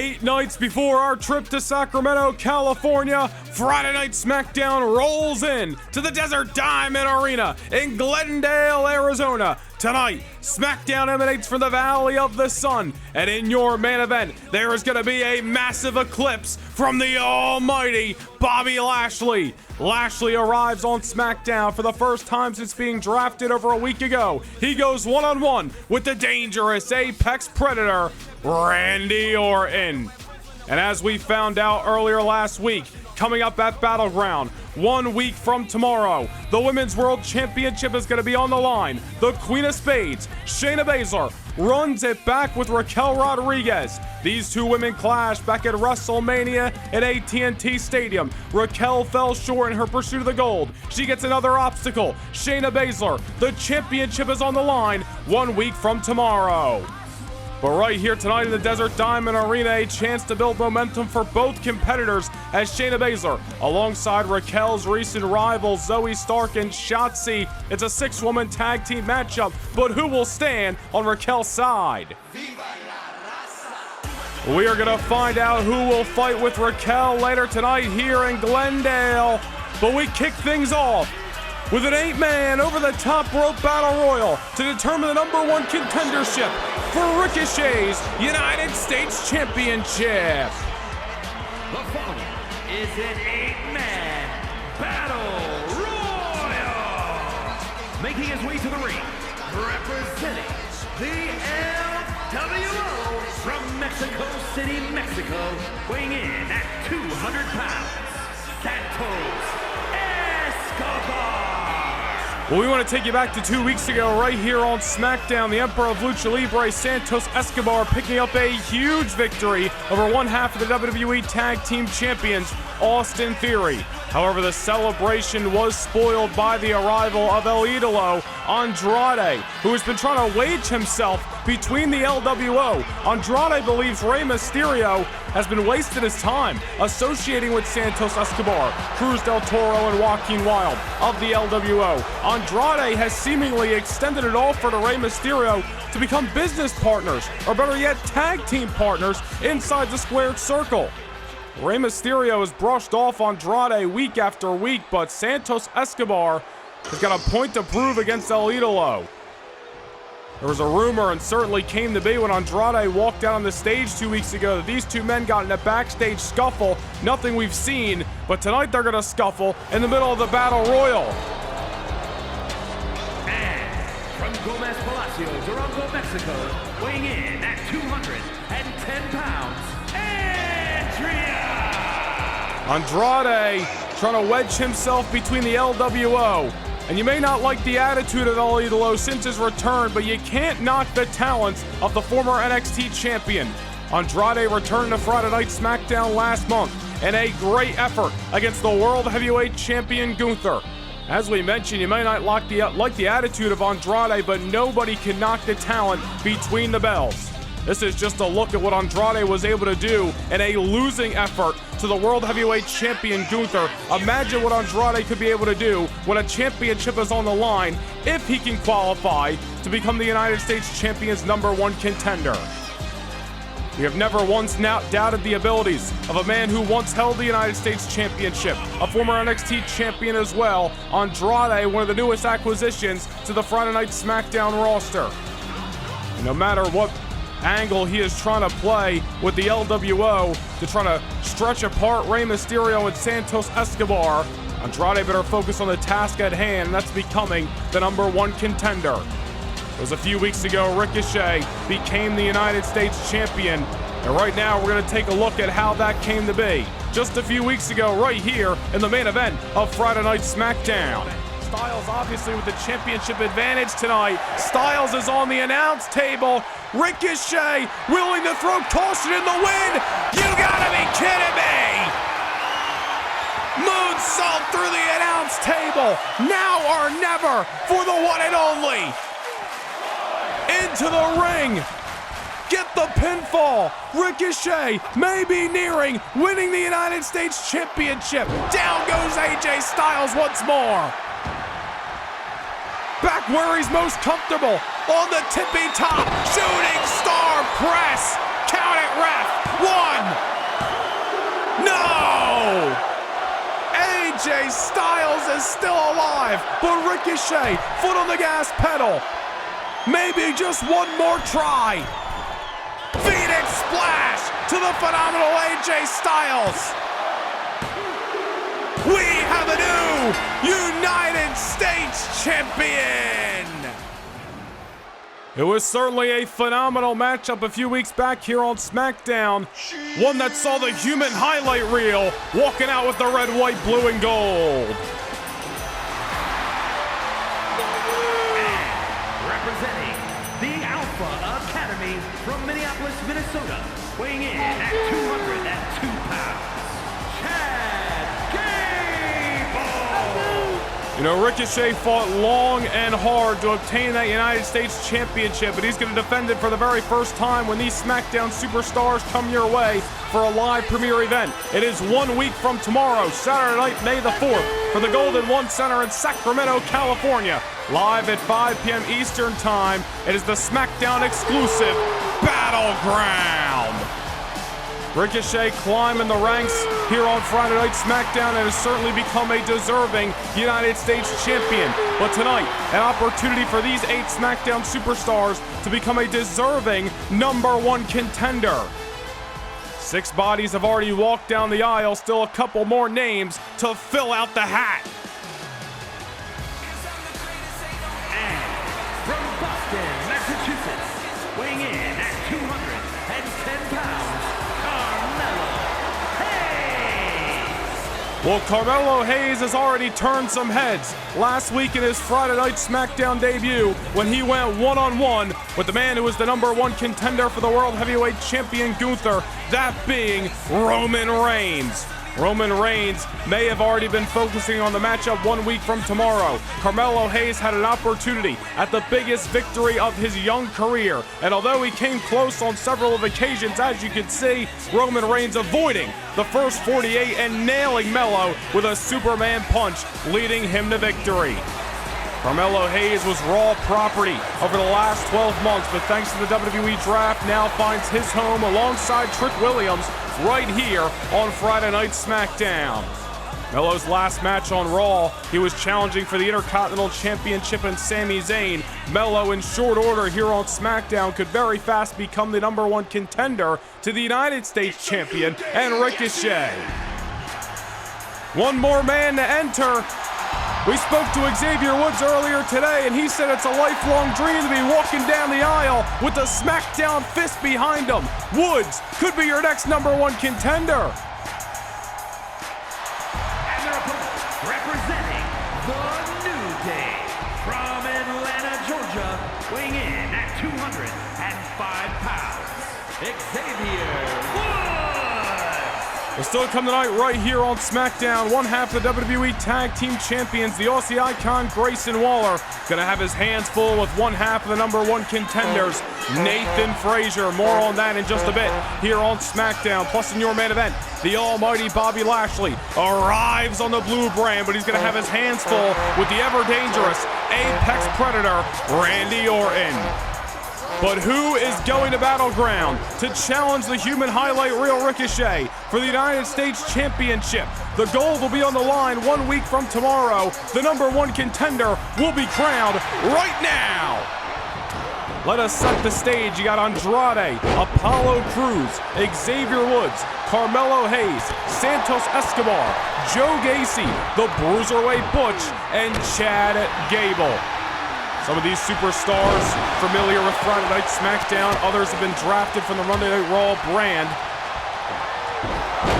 8 nights before our trip to Sacramento, California, Friday Night SmackDown rolls in to the Desert Diamond Arena in Glendale, Arizona. Tonight, SmackDown emanates from the Valley of the Sun, and in your main event, there is going to be a massive eclipse from the almighty Bobby Lashley. Lashley arrives on SmackDown for the first time since being drafted over a week ago. He goes one-on-one with the dangerous Apex Predator, Randy Orton. And as we found out earlier last week, coming up at Battleground, 1 week from tomorrow, the Women's World Championship is going to be on the line. The Queen of Spades, Shayna Baszler, runs it back with Raquel Rodriguez. These two women clash back at WrestleMania at AT&T Stadium. Raquel fell short in her pursuit of the gold. She gets another obstacle. Shayna Baszler, the championship is on the line 1 week from tomorrow. But right here tonight in the Desert Diamond Arena, a chance to build momentum for both competitors as Shayna Baszler, alongside Raquel's recent rivals Zoe Stark and Shotzi. It's a 6-woman tag team matchup, but who will stand on Raquel's side? We are going to find out who will fight with Raquel later tonight here in Glendale. But we kick things off with an 8-man over-the-top rope battle royal to determine the #1 contendership for Ricochet's United States Championship. The following is an 8-man battle royal. Making his way to the ring, representing the LWO from Mexico City, Mexico, weighing in at 200 pounds, Santos Escobar. Well, we want to take you back to 2 weeks ago right here on SmackDown. The Emperor of Lucha Libre, Santos Escobar, picking up a huge victory over one half of the WWE Tag Team Champions, Austin Theory. However, the celebration was spoiled by the arrival of El Idolo, Andrade, who has been trying to wedge himself between the LWO. Andrade believes Rey Mysterio has been wasting his time associating with Santos Escobar, Cruz del Toro, and Joaquin Wilde of the LWO. Andrade has seemingly extended an offer to Rey Mysterio to become business partners, or better yet, tag team partners inside the squared circle. Rey Mysterio has brushed off Andrade week after week, but Santos Escobar has got a point to prove against El Idolo. There was a rumor, and certainly came to be when Andrade walked out on the stage 2 weeks ago, that these two men got in a backstage scuffle. Nothing we've seen, but tonight they're going to scuffle in the middle of the Battle Royal. And from Gomez Palacio, Durango, Mexico, weighing in at 210 pounds, Andrade trying to wedge himself between the LWO. And you may not like the attitude of El Idolo since his return, but you can't knock the talents of the former NXT champion. Andrade returned to Friday Night SmackDown last month in a great effort against the World Heavyweight Champion Gunther. As we mentioned, you may not like the attitude of Andrade, but nobody can knock the talent between the bells. This is just a look at what Andrade was able to do in a losing effort to the World Heavyweight Champion Gunther. Imagine what Andrade could be able to do when a championship is on the line if he can qualify to become the United States Champion's #1 contender. We have never once doubted the abilities of a man who once held the United States Championship, a former NXT champion as well. Andrade, one of the newest acquisitions to the Friday Night SmackDown roster. And no matter what angle he is trying to play with the LWO to try to stretch apart Rey Mysterio and Santos Escobar, Andrade better focus on the task at hand, and that's becoming the #1 contender. It was a few weeks ago Ricochet became the United States champion, and right now we're going to take a look at how that came to be. Just a few weeks ago right here in the main event of Friday Night SmackDown. Styles obviously with the championship advantage tonight. Styles is on the announce table. Ricochet willing to throw caution in the wind. You gotta be kidding me! Moonsault through the announce table. Now or never for the one and only. Into the ring. Get the pinfall. Ricochet may be nearing winning the United States Championship. Down goes AJ Styles once more. Back where he's most comfortable, on the tippy top, shooting star press. Count it, ref. 1. No! AJ Styles is still alive, but Ricochet, foot on the gas pedal. Maybe just one more try. Phoenix Splash to the phenomenal AJ Styles. We have a new United States champion. It was certainly a phenomenal matchup a few weeks back here on SmackDown. One that saw the human highlight reel walking out with the red, white, blue, and gold. Representing the Alpha Academy from Minneapolis, Minnesota, weighing in at 202 pounds, Chad Gable. You know, Ricochet fought long and hard to obtain that United States Championship, but he's going to defend it for the very first time when these SmackDown superstars come your way for a live premiere event. It is 1 week from tomorrow, Saturday night, May the 4th, for the Golden One Center in Sacramento, California. Live at 5 p.m. Eastern Time, it is the SmackDown exclusive Battleground. Ricochet climbing the ranks here on Friday Night SmackDown and has certainly become a deserving United States champion. But tonight, an opportunity for these 8 SmackDown superstars to become a deserving #1 contender. 6 bodies have already walked down the aisle, still a couple more names to fill out the hat. And from Boston, Massachusetts, weighing in at 210 pounds, Well, Carmelo Hayes has already turned some heads. Last week in his Friday Night SmackDown debut, when he went one-on-one with the man who was the #1 contender for the World Heavyweight Champion Gunther, that being Roman Reigns. Roman Reigns may have already been focusing on the matchup 1 week from tomorrow. Carmelo Hayes had an opportunity at the biggest victory of his young career. And although he came close on several of occasions, as you can see, Roman Reigns avoiding the first 48 and nailing Melo with a Superman punch, leading him to victory. Carmelo Hayes was Raw property over the last 12 months, but thanks to the WWE Draft, now finds his home alongside Trick Williams right here on Friday Night SmackDown. Melo's last match on Raw, he was challenging for the Intercontinental Championship and Sami Zayn. Melo, in short order here on SmackDown, could very fast become the #1 contender to the United States Champion and Ricochet. One more man to enter. We spoke to Xavier Woods earlier today, and he said it's a lifelong dream to be walking down the aisle with the SmackDown fist behind him. Woods could be your next #1 contender. And their opponent, representing the New Day from Atlanta, Georgia, weighing in at 205 pounds, Xavier Woods. We're still coming tonight right here on SmackDown. One half of the WWE Tag Team Champions, the Aussie icon Grayson Waller, gonna have his hands full with one half of the #1 contenders, Nathan Frazier. More on that in just a bit here on SmackDown. Plus in your main event, the almighty Bobby Lashley arrives on the blue brand, but he's gonna have his hands full with the ever-dangerous Apex Predator, Randy Orton. But who is going to Battleground to challenge the human highlight reel Ricochet for the United States Championship? The gold will be on the line 1 week from tomorrow. The #1 contender will be crowned right now. Let us set the stage. You got Andrade, Apollo Crews, Xavier Woods, Carmelo Hayes, Santos Escobar, Joe Gacy, the Cruiserweight Butch, and Chad Gable. Some of these superstars familiar with Friday Night SmackDown, others have been drafted from the Monday Night Raw brand.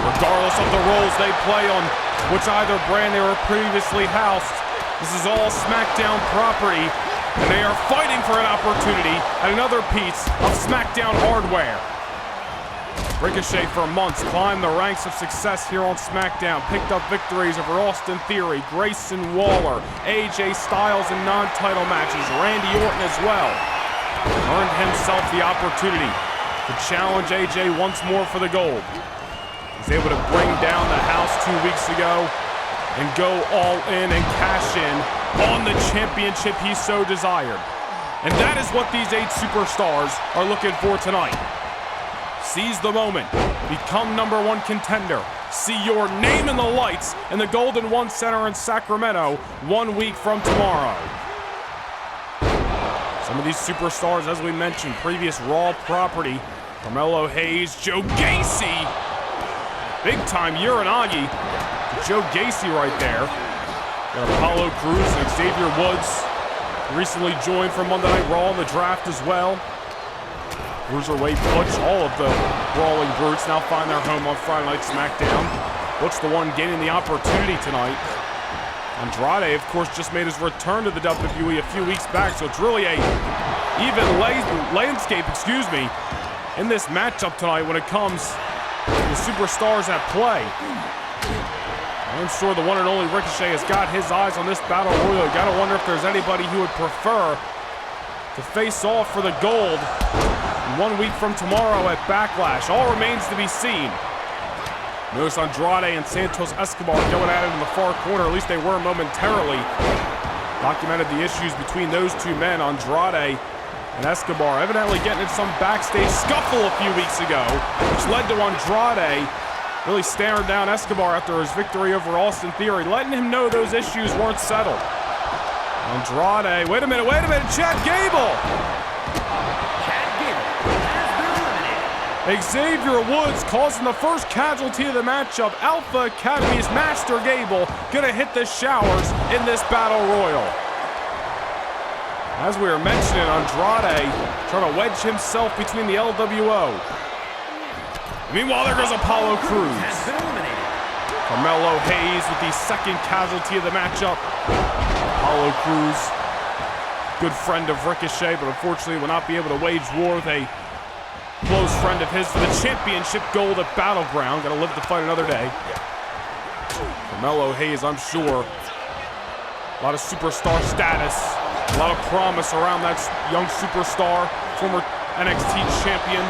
Regardless of the roles they play on which either brand they were previously housed, this is all SmackDown property, and they are fighting for an opportunity at another piece of SmackDown hardware. Ricochet for months climbed the ranks of success here on SmackDown, picked up victories over Austin Theory, Grayson Waller, AJ Styles in non-title matches, Randy Orton as well. Earned himself the opportunity to challenge AJ once more for the gold. He's able to bring down the house 2 weeks ago and go all in and cash in on the championship he so desired. And that is what these 8 superstars are looking for tonight. Seize the moment. Become #1 contender. See your name in the lights in the Golden One Center in Sacramento 1 week from tomorrow. Some of these superstars, as we mentioned, previous Raw property. Carmelo Hayes, Joe Gacy. Big time Uranagi. Joe Gacy right there. Got Apollo Crews and Xavier Woods. Recently joined from Monday Night Raw in the draft as well. Cruiserweight Butch, all of the Brawling Brutes now find their home on Friday Night SmackDown. Butch the one gaining the opportunity tonight. Andrade, of course, just made his return to the WWE a few weeks back, so it's really a even landscape, in this matchup tonight when it comes to the superstars at play. I'm sure the one and only Ricochet has got his eyes on this Battle Royal. You gotta wonder if there's anybody who would prefer to face off for the gold 1 week from tomorrow at Backlash. All remains to be seen. Notice Andrade and Santos Escobar going at it in the far corner. At least they were momentarily. Documented the issues between those two men, Andrade and Escobar, evidently getting in some backstage scuffle a few weeks ago, which led to Andrade really staring down Escobar after his victory over Austin Theory, letting him know those issues weren't settled. Andrade, wait a minute, Chad Gable! Xavier Woods causing the first casualty of the matchup. Alpha Academy's Master Gable gonna hit the showers in this Battle Royal. As we were mentioning, Andrade trying to wedge himself between the LWO. Meanwhile, there goes Apollo Crews. Carmelo Hayes with the second casualty of the matchup. Apollo Crews, good friend of Ricochet, but unfortunately will not be able to wage war with a close friend of his for the championship gold at Battleground. Gotta live to fight another day. Carmelo Hayes, I'm sure, a lot of superstar status, a lot of promise around that young superstar, former NXT champion.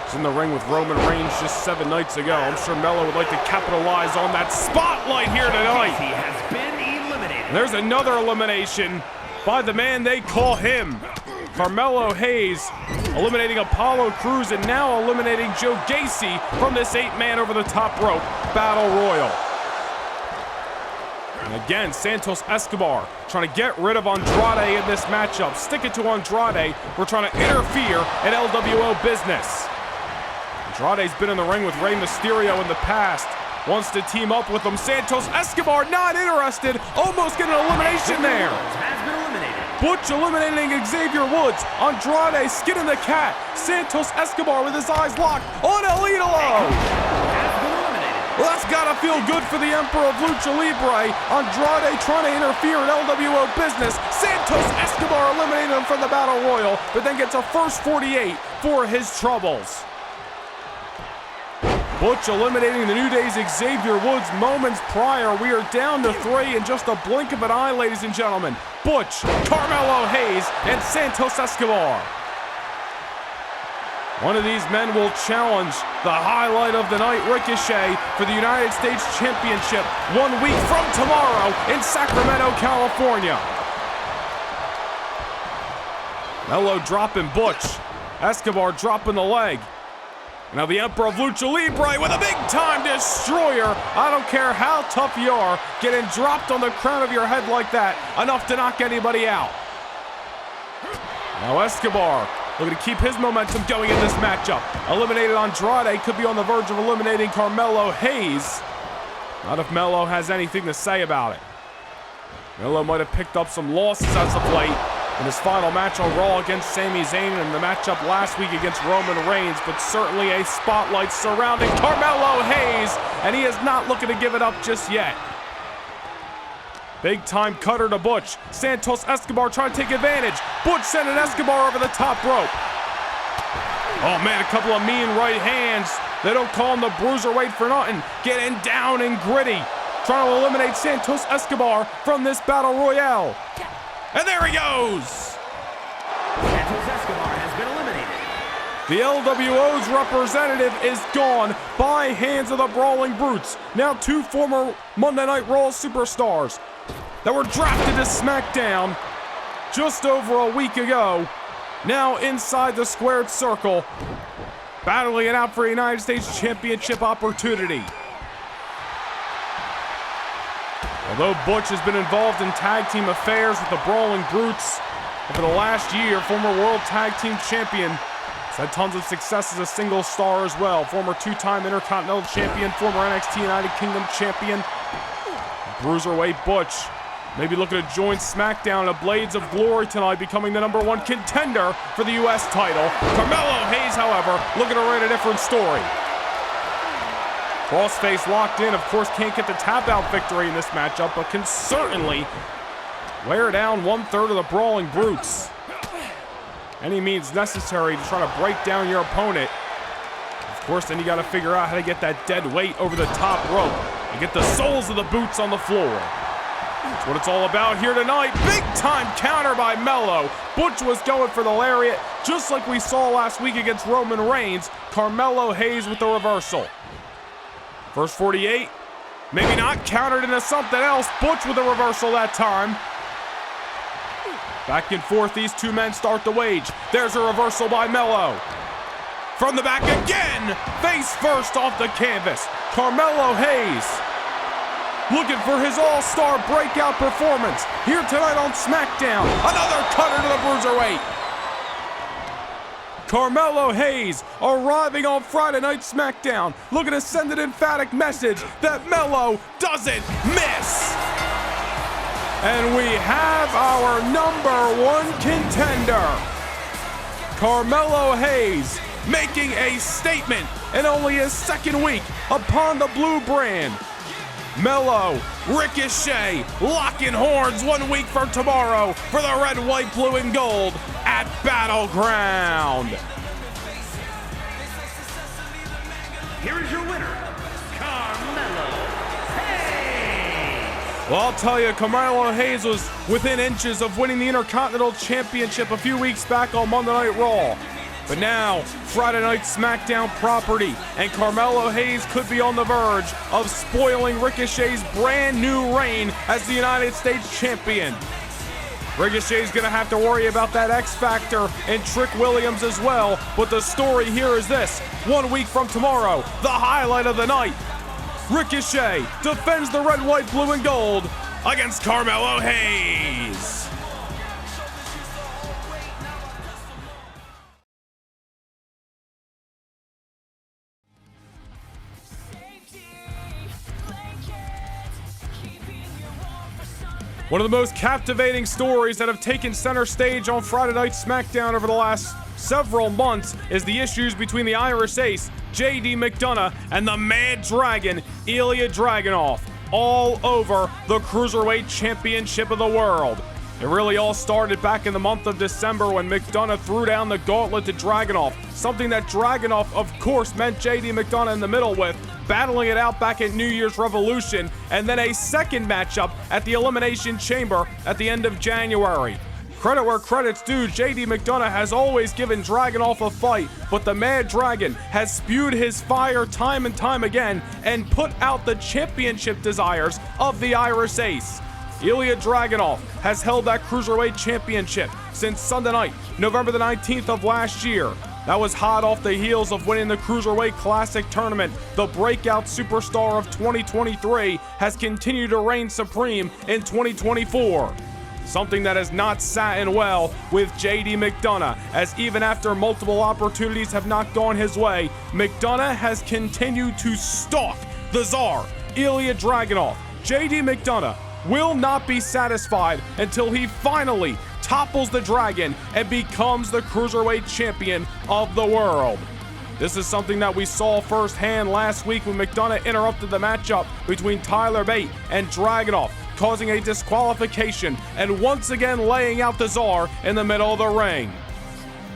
He's in the ring with Roman Reigns just 7 nights ago. I'm sure Melo would like to capitalize on that spotlight here tonight. He has been eliminated. And there's another elimination by the man they call him. Carmelo Hayes eliminating Apollo Crews and now eliminating Joe Gacy from this 8-man over-the-top rope Battle Royal. And again, Santos Escobar trying to get rid of Andrade in this matchup. Stick it to Andrade. We're trying to interfere in LWO business. Andrade's been in the ring with Rey Mysterio in the past. Wants to team up with him. Santos Escobar not interested. Almost getting an elimination there. Butch eliminating Xavier Woods. Andrade skinning the cat. Santos Escobar with his eyes locked on El Idolo. Well, that's gotta feel good for the Emperor of Lucha Libre. Andrade trying to interfere in LWO business. Santos Escobar eliminating him from the Battle Royal, but then gets a first 48 for his troubles. Butch eliminating the New Day's Xavier Woods moments prior. We are down to 3 in just a blink of an eye, ladies and gentlemen. Butch, Carmelo Hayes, and Santos Escobar. One of these men will challenge the highlight of the night, Ricochet, for the United States Championship 1 week from tomorrow in Sacramento, California. Melo dropping Butch. Escobar dropping the leg. Now the Emperor of Lucha Libre with a big-time destroyer. I don't care how tough you are, getting dropped on the crown of your head like that, enough to knock anybody out. Now Escobar looking to keep his momentum going in this matchup. Eliminated Andrade, could be on the verge of eliminating Carmelo Hayes. Not if Melo has anything to say about it. Melo might have picked up some losses as of late in his final match on Raw against Sami Zayn and the matchup last week against Roman Reigns, but certainly a spotlight surrounding Carmelo Hayes, and he is not looking to give it up just yet. Big time cutter to Butch. Santos Escobar trying to take advantage. Butch sending Escobar over the top rope. Oh man, a couple of mean right hands. They don't call him the Cruiserweight for nothing. Getting down and gritty. Trying to eliminate Santos Escobar from this Battle Royale. And there he goes! Santos Escobar has been eliminated. The LWO's representative is gone by hands of the Brawling Brutes. Now 2 former Monday Night Raw superstars that were drafted to SmackDown just over a week ago now inside the squared circle, battling it out for a United States Championship opportunity. Although Butch has been involved in tag team affairs with the Brawling Brutes over the last year, former World Tag Team Champion has had tons of success as a single star as well. Former two-time Intercontinental Champion, former NXT United Kingdom Champion, Cruiserweight Butch maybe looking to join SmackDown at Blades of Glory tonight, becoming the #1 contender for the US title. Carmelo Hayes, however, looking to write a different story. Crossface locked in, of course, can't get the tap-out victory in this matchup, but can certainly wear down 1/3 of the Brawling Brutes. Any means necessary to try to break down your opponent. Of course, then you got to figure out how to get that dead weight over the top rope and get the soles of the boots on the floor. That's what it's all about here tonight. Big time counter by Mello. Butch was going for the lariat, just like we saw last week against Roman Reigns. Carmelo Hayes with the reversal. First 48, maybe not, countered into something else. Butch with a reversal that time. Back and forth, these two men start the wage. There's a reversal by Mello. From the back again, face first off the canvas. Carmelo Hayes looking for his all-star breakout performance here tonight on SmackDown. Another cutter to the Cruiserweight. Carmelo Hayes arriving on Friday Night SmackDown, looking to send an emphatic message that Mello doesn't miss. And we have our #1 contender, Carmelo Hayes, making a statement in only his second week upon the blue brand. Mello, Ricochet, locking horns 1 week from tomorrow for the red, white, blue, and gold at Battleground. Here is your winner, Carmelo Hayes. Well, I'll tell you, Carmelo Hayes was within inches of winning the Intercontinental Championship a few weeks back on Monday Night Raw. But now, Friday Night SmackDown property, and Carmelo Hayes could be on the verge of spoiling Ricochet's brand new reign as the United States Champion. Ricochet's gonna have to worry about that X Factor and Trick Williams as well, but the story here is this: 1 week from tomorrow, the highlight of the night, Ricochet defends the red, white, blue, and gold against Carmelo Hayes. One of the most captivating stories that have taken center stage on Friday Night SmackDown over the last several months is the issues between the Irish Ace, JD McDonough, and the Mad Dragon, Ilya Dragunov, all over the Cruiserweight Championship of the world. It really all started back in the month of December when McDonough threw down the gauntlet to Dragunov, something that Dragunov, of course, meant JD McDonough in the middle with, battling it out back at New Year's Revolution, and then a second matchup at the Elimination Chamber at the end of January. Credit where credit's due, JD McDonough has always given Dragunov a fight, but the Mad Dragon has spewed his fire time and time again and put out the championship desires of the Irish Ace. Ilya Dragunov has held that Cruiserweight Championship since Sunday night, November the 19th of last year. That was hot off the heels of winning the Cruiserweight Classic Tournament. The breakout superstar of 2023 has continued to reign supreme in 2024. Something that has not sat in well with JD McDonough, as even after multiple opportunities have not gone his way, McDonough has continued to stalk the Tsar, Ilya Dragunov. JD McDonough will not be satisfied until he finally topples the Dragon and becomes the Cruiserweight Champion of the world. This is something that we saw firsthand last week when McDonough interrupted the matchup between Tyler Bate and Dragunov, causing a disqualification and once again laying out the Tsar in the middle of the ring.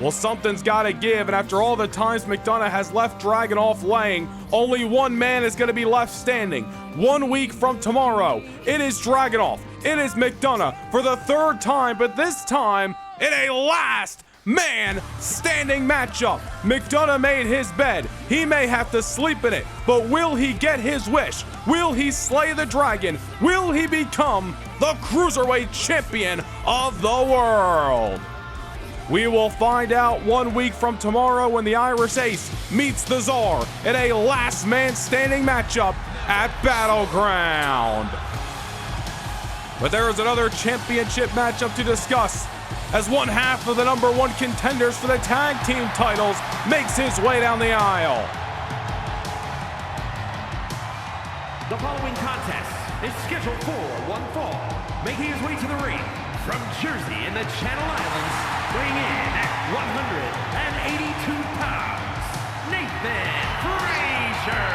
Well, something's got to give, and after all the times McDonough has left Dragunov laying, only one man is going to be left standing. 1 week from tomorrow, it is Dragunov. It is McDonough for the third time, but this time in a last man standing matchup. McDonough made his bed. He may have to sleep in it, but will he get his wish? Will he slay the Dragon? Will he become the Cruiserweight Champion of the world? We will find out 1 week from tomorrow when the Irish Ace meets the Czar in a last man standing matchup at Battleground. But there is another championship matchup to discuss as one half of the #1 contenders for the tag team titles makes his way down the aisle. The following contest is scheduled for one fall. Making his way to the ring from Jersey in the Channel Islands, weighing in at 182 pounds, Nathan Frazier.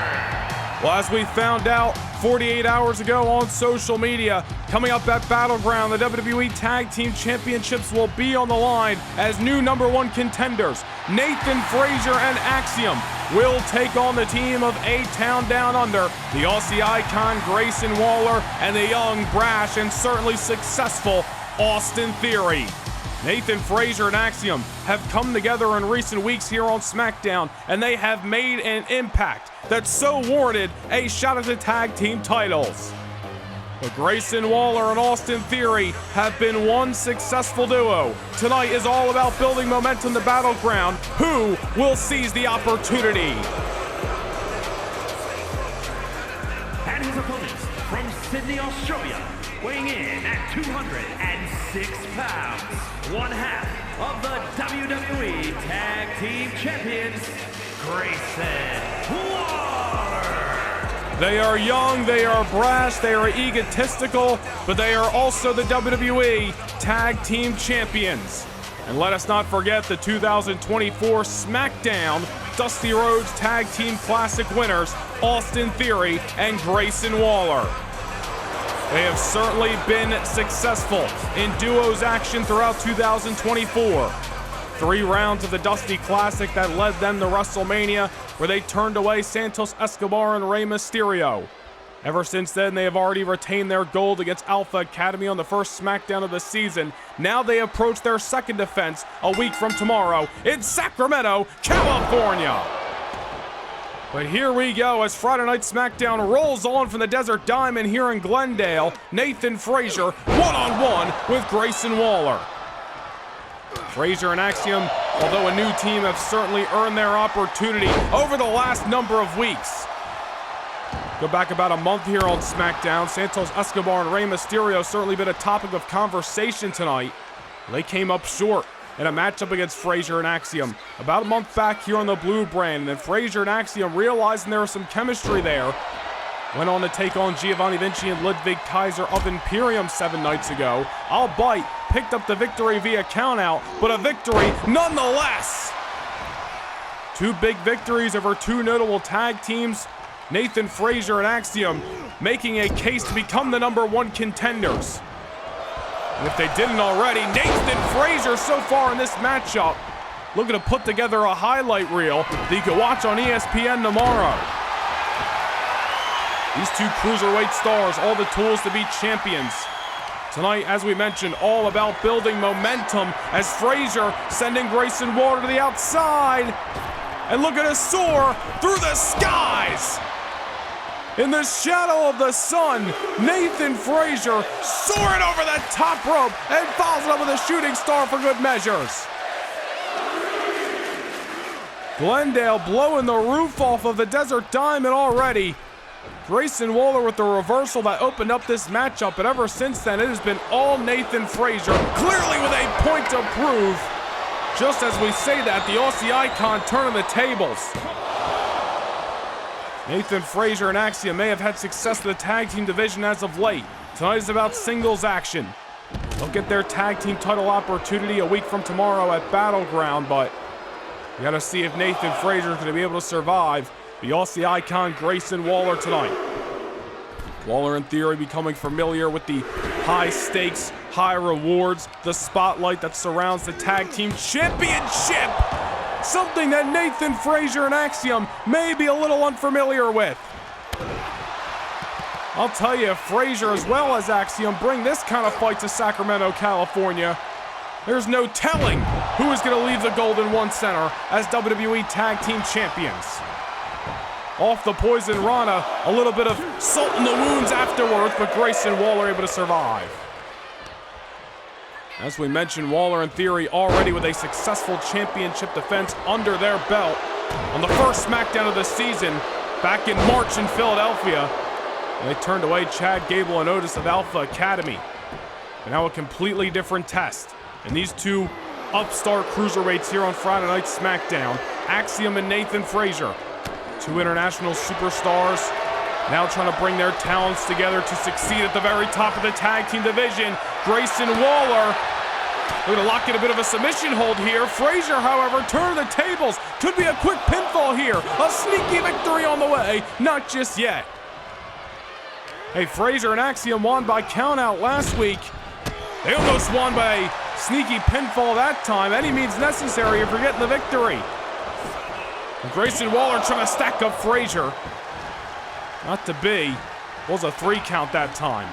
Well, as we found out 48 hours ago on social media, coming up at Battleground, the WWE Tag Team Championships will be on the line as new #1 contenders. Nathan Frazier and Axiom will take on the team of A-Town Down Under, the Aussie icon Grayson Waller, and the young, brash, and certainly successful Austin Theory. Nathan Frazier and Axiom have come together in recent weeks here on SmackDown, and they have made an impact that so warranted a shot at the tag team titles. But Grayson Waller and Austin Theory have been one successful duo. Tonight is all about building momentum to Battleground. Who will seize the opportunity? And his opponents from Sydney, Australia, weighing in at 206 pounds, one half of the WWE Tag Team Champions, Grayson Waller. They are young, they are brash, they are egotistical, but they are also the WWE Tag Team Champions. And let us not forget the 2024 SmackDown Dusty Rhodes Tag Team Classic winners, Austin Theory and Grayson Waller. They have certainly been successful in duos action throughout 2024. 3 rounds of the Dusty Classic that led them to WrestleMania, where they turned away Santos Escobar and Rey Mysterio. Ever since then, they have already retained their gold against Alpha Academy on the first SmackDown of the season. Now they approach their second defense a week from tomorrow in Sacramento, California. But here we go as Friday Night SmackDown rolls on from the Desert Diamond here in Glendale. Nathan Frazier one-on-one with Grayson Waller. Frazier and Axiom, although a new team, have certainly earned their opportunity over the last number of weeks. Go back about a month here on SmackDown. Santos Escobar and Rey Mysterio certainly been a topic of conversation tonight. They came up short in a matchup against Frazier and Axiom about a month back here on the Blue brand, and then Frazier and Axiom, realizing there was some chemistry there, went on to take on Giovanni Vinci and Ludwig Kaiser of Imperium 7 nights ago. Albeit picked up the victory via countout, but a victory nonetheless. 2 big victories over 2 notable tag teams. Nathan Frazier and Axiom making a case to become the #1 contenders. And if they didn't already, Nathan Frazier so far in this matchup looking to put together a highlight reel that you can watch on ESPN tomorrow. These 2 Cruiserweight stars, all the tools to be champions. Tonight, as we mentioned, all about building momentum as Frazier sending Grayson Waller to the outside. And look at us soar through the skies. In the shadow of the sun, Nathan Frazier soaring over the top rope and follows it up with a shooting star for good measures. Glendale blowing the roof off of the Desert Diamond already. Grayson Waller with the reversal that opened up this matchup, but ever since then, it has been all Nathan Frazier, clearly with a point to prove. Just as we say that, the Aussie icon turning the tables. Nathan Frazier and Axiom may have had success in the tag team division as of late. Tonight is about singles action. They'll get their tag team title opportunity a week from tomorrow at Battleground, but you gotta see if Nathan Frazier is gonna be able to survive the Aussie icon Grayson Waller tonight. Waller in theory becoming familiar with the high stakes, high rewards, the spotlight that surrounds the tag team championship. Something that Nathan Frazier and Axiom may be a little unfamiliar with. I'll tell you, if Frazier as well as Axiom bring this kind of fight to Sacramento, California, there's no telling who is going to leave the Golden One Center as WWE Tag Team Champions. Off the Poison Rana, a little bit of salt in the wounds afterwards, but Grayson Waller able to survive. As we mentioned, Waller and Theory already with a successful championship defense under their belt on the first SmackDown of the season back in March in Philadelphia. And they turned away Chad Gable and Otis of Alpha Academy. And now a completely different test. And these two upstart cruiserweights here on Friday Night SmackDown, Axiom and Nathan Frazier, two international superstars, now trying to bring their talents together to succeed at the very top of the tag team division. Grayson Waller, we're going to lock in a bit of a submission hold here. Frazier, however, turn the tables. Could be a quick pinfall here. A sneaky victory on the way. Not just yet. Hey, Frazier and Axiom won by countout last week. They almost won by a sneaky pinfall that time. Any means necessary if you're getting the victory. And Grayson Waller trying to stack up Frazier. Not to be. Was a 3 count that time.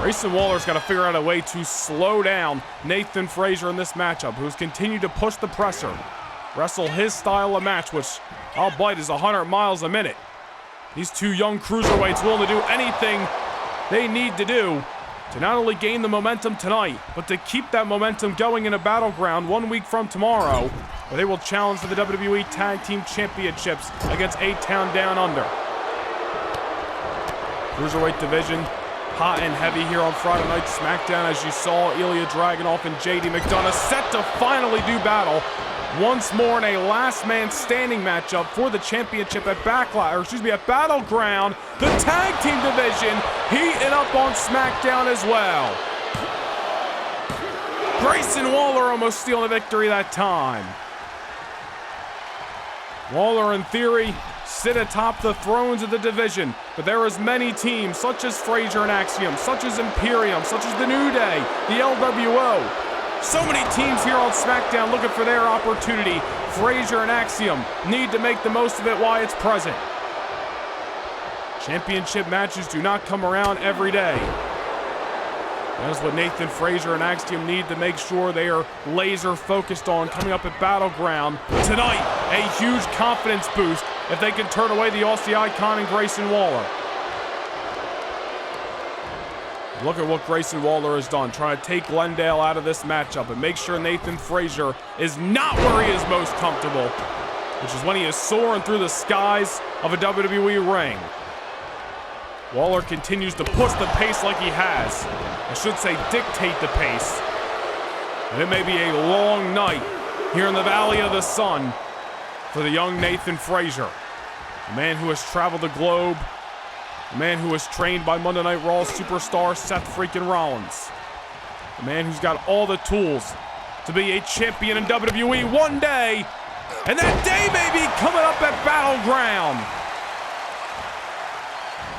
Grayson Waller's got to figure out a way to slow down Nathan Frazier in this matchup, who's continued to push the presser, wrestle his style of match, which I'll bite is 100 miles a minute. These two young cruiserweights willing to do anything they need to do to not only gain the momentum tonight, but to keep that momentum going in a battleground 1 week from tomorrow, where they will challenge for the WWE Tag Team Championships against A-Town Down Under. Cruiserweight division hot and heavy here on Friday Night SmackDown, as you saw Ilya Dragunov and JD McDonough set to finally do battle once more in a last man standing matchup for the championship at at Battleground. The tag team division heating up on SmackDown as well. Grayson Waller almost stealing the victory that time. Waller and Theory sit atop the thrones of the division, but there is many teams such as Frazier and Axiom, such as Imperium, such as the New Day, the LWO. So many teams here on SmackDown looking for their opportunity. Frazier and Axiom need to make the most of it while it's present. Championship matches do not come around every day. That is what Nathan Frazier and Axiom need to make sure they are laser focused on coming up at Battleground tonight. A huge confidence boost if they can turn away the Aussie Icon and Grayson Waller. Look at what Grayson Waller has done, trying to take Glendale out of this matchup and make sure Nathan Frazier is not where he is most comfortable, which is when he is soaring through the skies of a WWE ring. Waller continues to push the pace like he has. I should say dictate the pace. And it may be a long night here in the Valley of the Sun for the young Nathan Frazier, a man who has traveled the globe, a man who was trained by Monday Night Raw superstar Seth freaking Rollins, a man who's got all the tools to be a champion in WWE one day, and that day may be coming up at Battleground.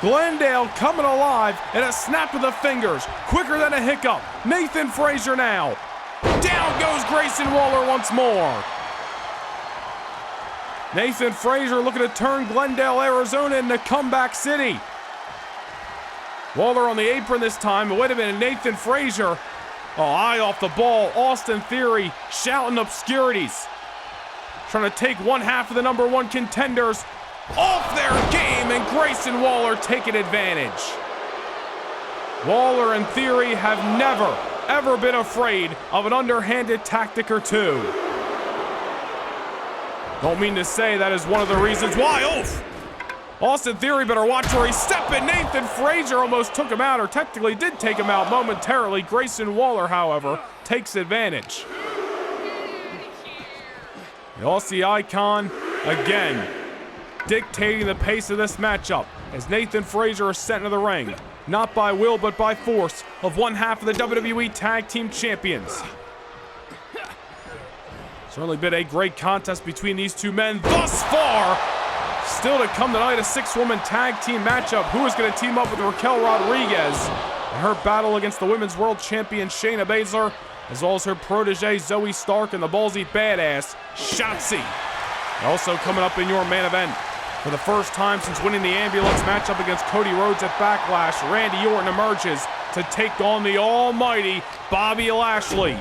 Glendale coming alive in a snap of the fingers, quicker than a hiccup. Nathan Frazier now. Down goes Grayson Waller once more. Nathan Frazier looking to turn Glendale, Arizona into Comeback City. Waller on the apron this time. Wait a minute, Nathan Frazier. Oh, eye off the ball. Austin Theory shouting obscurities. Trying to take one half of the #1 contenders off their game, and Grayson Waller taking advantage. Waller and Theory have never, ever been afraid of an underhanded tactic or two. Don't mean to say that is one of the reasons why. Oof! Austin Theory better watch where he's stepping. Nathan Frazier almost took him out, or technically did take him out momentarily. Grayson Waller, however, takes advantage. The Aussie Icon, again, dictating the pace of this matchup as Nathan Frazier is sent into the ring, not by will but by force of one half of the WWE Tag Team Champions. Certainly been a great contest between these two men thus far. Still to come tonight, a 6-woman tag team matchup. Who is going to team up with Raquel Rodriguez in her battle against the Women's World Champion Shayna Baszler, as well as her protege Zoe Stark and the ballsy badass Shotzi. Also coming up in your main event, for the first time since winning the ambulance matchup against Cody Rhodes at Backlash, Randy Orton emerges to take on the almighty Bobby Lashley.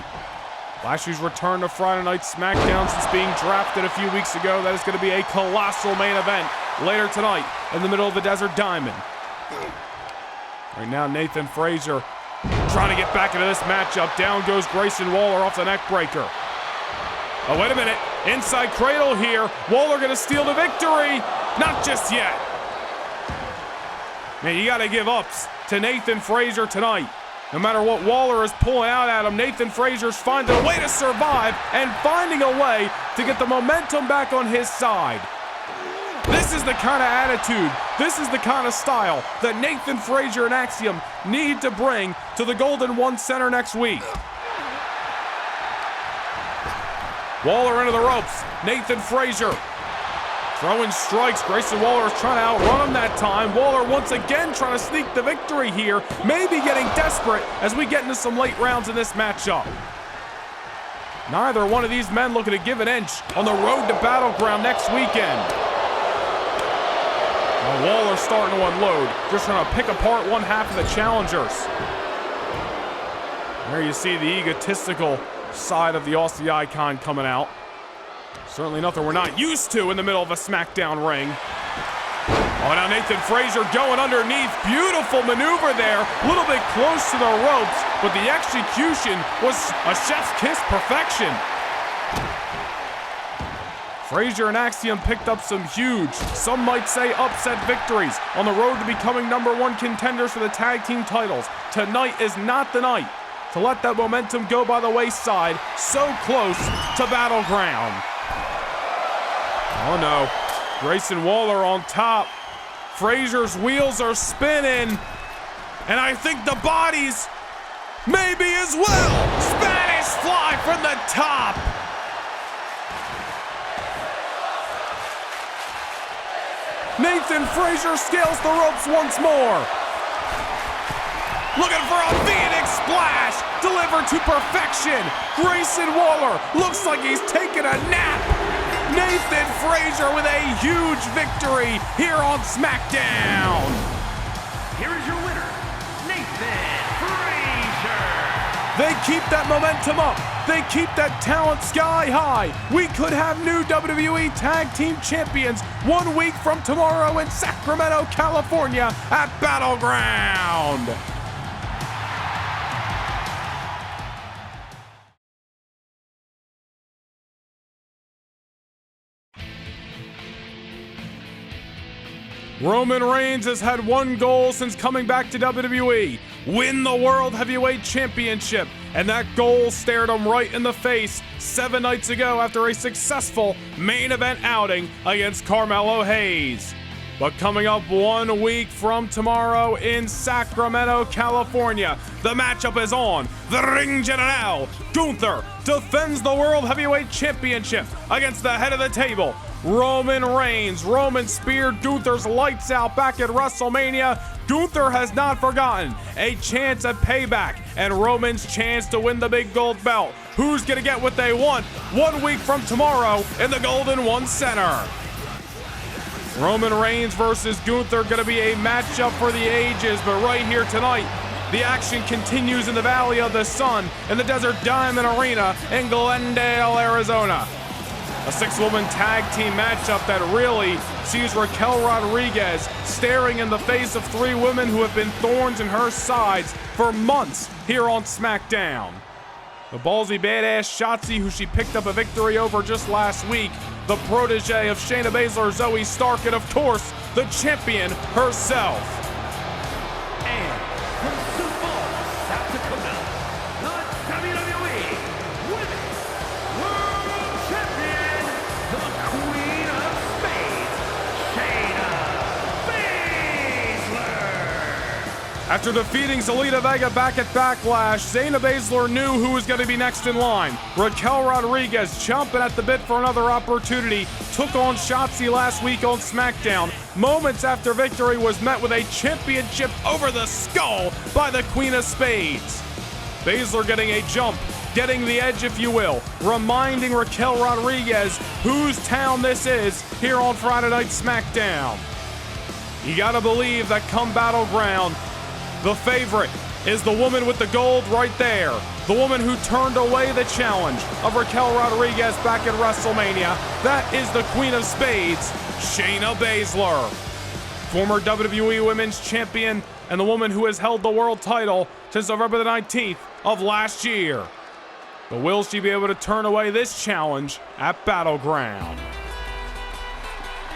Lashley's return to Friday Night SmackDown since being drafted a few weeks ago. That is going to be a colossal main event later tonight in the middle of the Desert Diamond. Right now, Nathan Frazier trying to get back into this matchup. Down goes Grayson Waller off the neck breaker. Oh, wait a minute. Inside cradle here. Waller going to steal the victory. Not just yet. Man, you got to give ups to Nathan Frazer tonight. No matter what Waller is pulling out at him, Nathan Frazer's finding a way to survive and finding a way to get the momentum back on his side. This is the kind of attitude, this is the kind of style that Nathan Frazer and Axiom need to bring to the Golden One Center next week. Waller into the ropes. Nathan Frazer throwing strikes. Grayson Waller is trying to outrun him that time. Waller once again trying to sneak the victory here. Maybe getting desperate as we get into some late rounds in this matchup. Neither one of these men looking to give an inch on the road to Battleground next weekend. Well, Waller's starting to unload. Just trying to pick apart one half of the challengers. There you see the egotistical side of the Aussie Icon coming out. Certainly nothing we're not used to in the middle of a SmackDown ring. Oh, now Nathan Frazer going underneath. Beautiful maneuver there. A little bit close to the ropes, but the execution was a chef's kiss perfection. Frazer and Axiom picked up some huge, some might say upset victories on the road to becoming #1 contenders for the tag team titles. Tonight is not the night to let that momentum go by the wayside, so close to Battleground. Oh no, Grayson Waller on top. Frazer's wheels are spinning, and I think the bodies maybe as well. Spanish fly from the top. Nathan Frazer scales the ropes once more. Looking for a Phoenix splash, delivered to perfection. Grayson Waller looks like he's taking a nap. Nathan Frazer with a huge victory here on SmackDown. Here is your winner, Nathan Frazer. They keep that momentum up. They keep that talent sky high. We could have new WWE Tag Team Champions 1 week from tomorrow in Sacramento, California at Battleground. Roman Reigns has had one goal since coming back to WWE: win the World Heavyweight Championship. And that goal stared him right in the face 7 nights ago after a successful main event outing against Carmelo Hayes. But coming up 1 week from tomorrow in Sacramento, California, the matchup is on. The Ring General, Gunther, defends the World Heavyweight Championship against the head of the table, Roman Reigns. Roman speared Gunther's lights out back at WrestleMania. Gunther has not forgotten a chance at payback and Roman's chance to win the big gold belt. Who's gonna get what they want 1 week from tomorrow in the Golden One Center? Roman Reigns versus Gunther gonna be a matchup for the ages, but right here tonight, the action continues in the Valley of the Sun in the Desert Diamond Arena in Glendale, Arizona. A 6-woman tag team matchup that really sees Raquel Rodriguez staring in the face of 3 women who have been thorns in her sides for months here on SmackDown. The ballsy badass Shotzi, who she picked up a victory over just last week, the protege of Shayna Baszler, Zoe Stark, and of course, the champion herself. And from Sioux Falls, South Dakota, the WWE Women's World Champion, the Queen of Spades, Shayna Baszler. After defeating Zelina Vega back at Backlash, Shayna Baszler knew who was going to be next in line. Raquel Rodriguez, chomping at the bit for another opportunity, took on Shotzi last week on SmackDown. Moments after victory was met with a championship over the skull by the Queen of Spades. Baszler getting a jump, getting the edge if you will, reminding Raquel Rodriguez whose town this is here on Friday Night SmackDown. You gotta believe that come Battleground, the favorite is the woman with the gold right there. The woman who turned away the challenge of Raquel Rodriguez back at WrestleMania. That is the Queen of Spades, Shayna Baszler. Former WWE Women's Champion and the woman who has held the world title since November the 19th of last year. But will she be able to turn away this challenge at Battleground?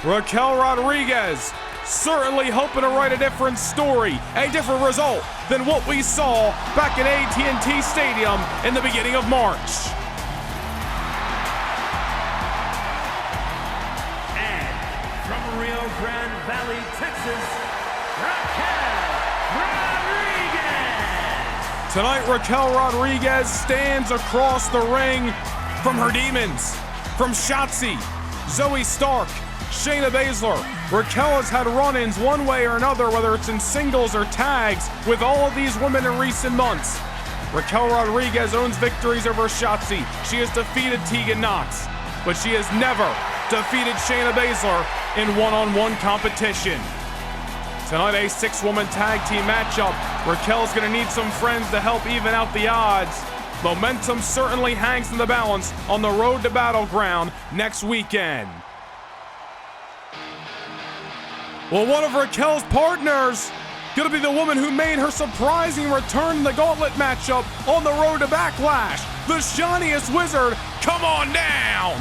Raquel Rodriguez certainly hoping to write a different story, a different result than what we saw back at AT&T Stadium in the beginning of March. And from Rio Grande Valley, Texas, Raquel Rodriguez. Tonight, Raquel Rodriguez stands across the ring from her demons, from Shotzi, Zoe Stark, Shayna Baszler. Raquel has had run-ins one way or another, whether it's in singles or tags, with all of these women in recent months. Raquel Rodriguez owns victories over Shotzi. She has defeated Tegan Nox, but she has never defeated Shayna Baszler in one-on-one competition. Tonight, a 6-woman tag team matchup. Raquel's gonna need some friends to help even out the odds. Momentum certainly hangs in the balance on the road to Battleground next weekend. Well, one of Raquel's partners gonna be the woman who made her surprising return in the gauntlet matchup on the road to Backlash. The shiniest wizard, come on down!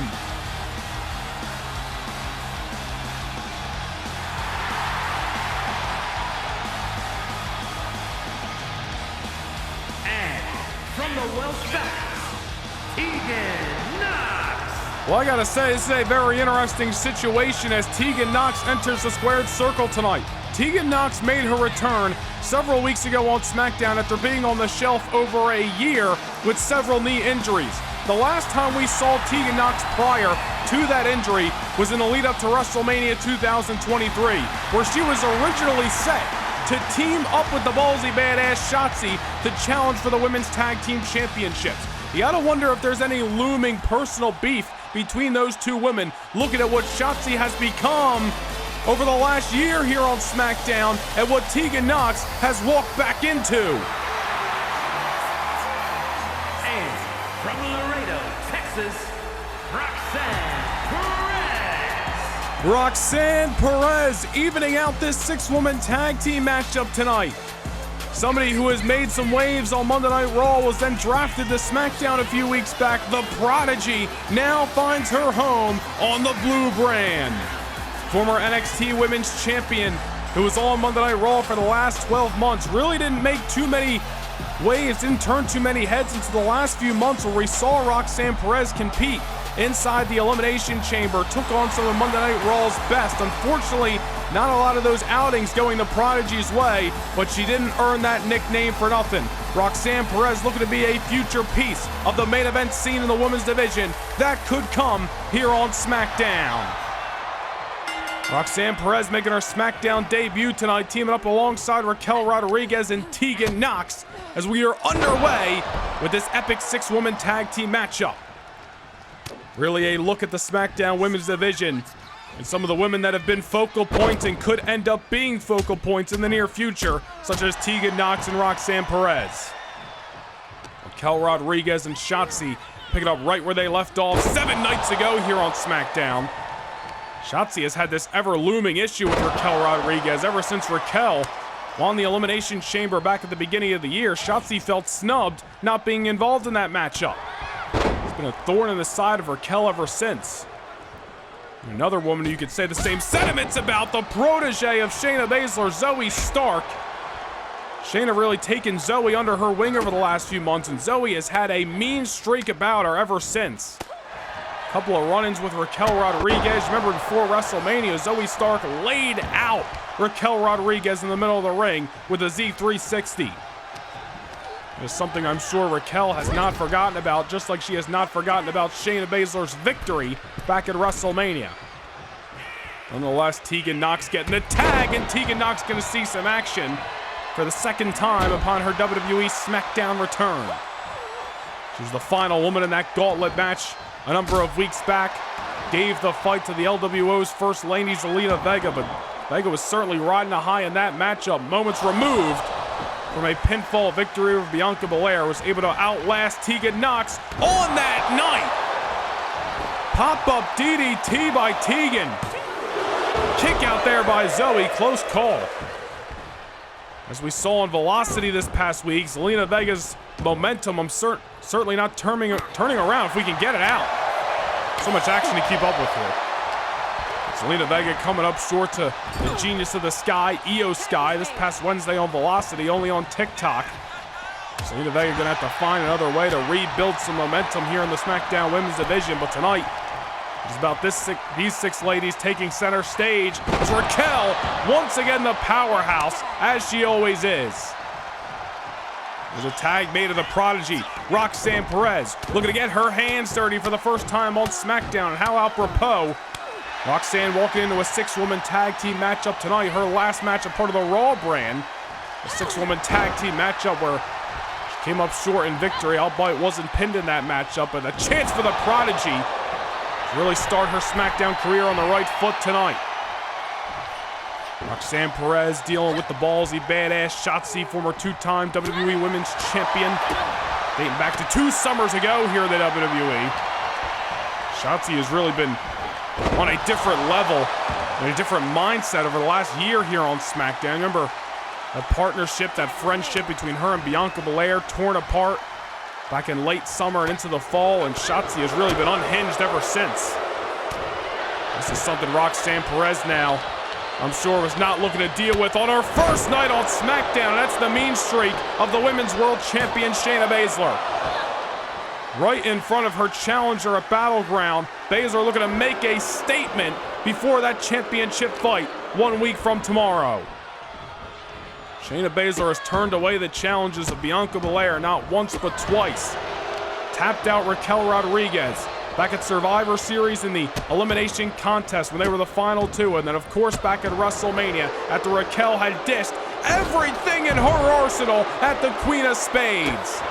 And from the Welsh Valley, Tegan Nox. Well, I gotta say, this is a very interesting situation as Tegan Nox enters the squared circle tonight. Tegan Nox made her return several weeks ago on SmackDown after being on the shelf over a year with several knee injuries. The last time we saw Tegan Nox prior to that injury was in the lead up to WrestleMania 2023, where she was originally set to team up with the ballsy badass Shotzi to challenge for the Women's Tag Team Championships. You gotta wonder if there's any looming personal beef between those two women, looking at what Shotzi has become over the last year here on SmackDown and what Tegan Nox has walked back into. And from Laredo, Texas, Roxanne Perez. Roxanne Perez evening out this 6-woman tag team matchup tonight. Somebody who has made some waves on Monday Night Raw was then drafted to SmackDown a few weeks back. The Prodigy now finds her home on the blue brand. Former NXT Women's Champion who was on Monday Night Raw for the last 12 months. Really didn't make too many waves, didn't turn too many heads into the last few months where we saw Roxanne Perez compete inside the Elimination Chamber, took on some of Monday Night Raw's best. Unfortunately, not a lot of those outings going the Prodigy's way, but she didn't earn that nickname for nothing. Roxanne Perez looking to be a future piece of the main event scene in the women's division. That could come here on SmackDown. Roxanne Perez making her SmackDown debut tonight, teaming up alongside Raquel Rodriguez and Tegan Nox as we are underway with this epic 6-woman tag team matchup. Really a look at the SmackDown women's division and some of the women that have been focal points and could end up being focal points in the near future, such as Tegan Nox and Roxanne Perez. Raquel Rodriguez and Shotzi picking up right where they left off 7 nights ago here on SmackDown. Shotzi has had this ever-looming issue with Raquel Rodriguez ever since Raquel won the Elimination Chamber back at the beginning of the year. Shotzi felt snubbed not being involved in that matchup. It's been a thorn in the side of Raquel ever since. Another woman you could say the same sentiments about, the protege of Shayna Baszler, Zoe Stark. Shayna really taken Zoe under her wing over the last few months, and Zoe has had a mean streak about her ever since. A couple of run-ins with Raquel Rodriguez. Remember before WrestleMania, Zoe Stark laid out Raquel Rodriguez in the middle of the ring with a Z360. It's something I'm sure Raquel has not forgotten about, just like she has not forgotten about Shayna Baszler's victory back at WrestleMania. Nonetheless, Tegan Nox getting the tag, and Tegan Nox going to see some action for the second time upon her WWE SmackDown return. She was the final woman in that gauntlet match a number of weeks back. Gave the fight to the LWO's first lady, Zelina Vega, but Vega was certainly riding a high in that matchup. Moments removed from a pinfall victory over Bianca Belair, was able to outlast Tegan Nox on that night. Pop-up DDT by Tegan. Kick out there by Zoe, close call. As we saw on Velocity this past week, Zelina Vega's momentum, I'm certainly not turning around if we can get it out. So much action to keep up with here. Zelina Vega coming up short to the Genius of the Sky, Io Sky, this past Wednesday on Velocity, only on TikTok. Zelina Vega gonna have to find another way to rebuild some momentum here in the SmackDown Women's Division, but tonight, it's about these six ladies taking center stage as Raquel, once again the powerhouse, as she always is. There's a tag made of the Prodigy, Roxanne Perez, looking to get her hands dirty for the first time on SmackDown, and how apropos. Roxanne walking into a six-woman tag team matchup tonight, her last match a part of the Raw brand. A six-woman tag team matchup where she came up short in victory, albeit wasn't pinned in that matchup, but a chance for the Prodigy to really start her SmackDown career on the right foot tonight. Roxanne Perez dealing with the ballsy badass Shotzi, former two-time WWE Women's Champion, dating back to 2 summers ago here at the WWE. Shotzi has really been on a different level, and a different mindset over the last year here on SmackDown. Remember that partnership, that friendship between her and Bianca Belair torn apart back in late summer and into the fall, and Shotzi has really been unhinged ever since. This is something Roxanne Perez now, I'm sure, was not looking to deal with on her first night on SmackDown. That's the mean streak of the Women's World Champion Shayna Baszler. Right in front of her challenger at Battleground, Baszler looking to make a statement before that championship fight 1 week from tomorrow. Shayna Baszler has turned away the challenges of Bianca Belair not once but twice. Tapped out Raquel Rodriguez back at Survivor Series in the elimination contest when they were the final 2, and then of course back at WrestleMania after Raquel had dished everything in her arsenal at the Queen of Spades.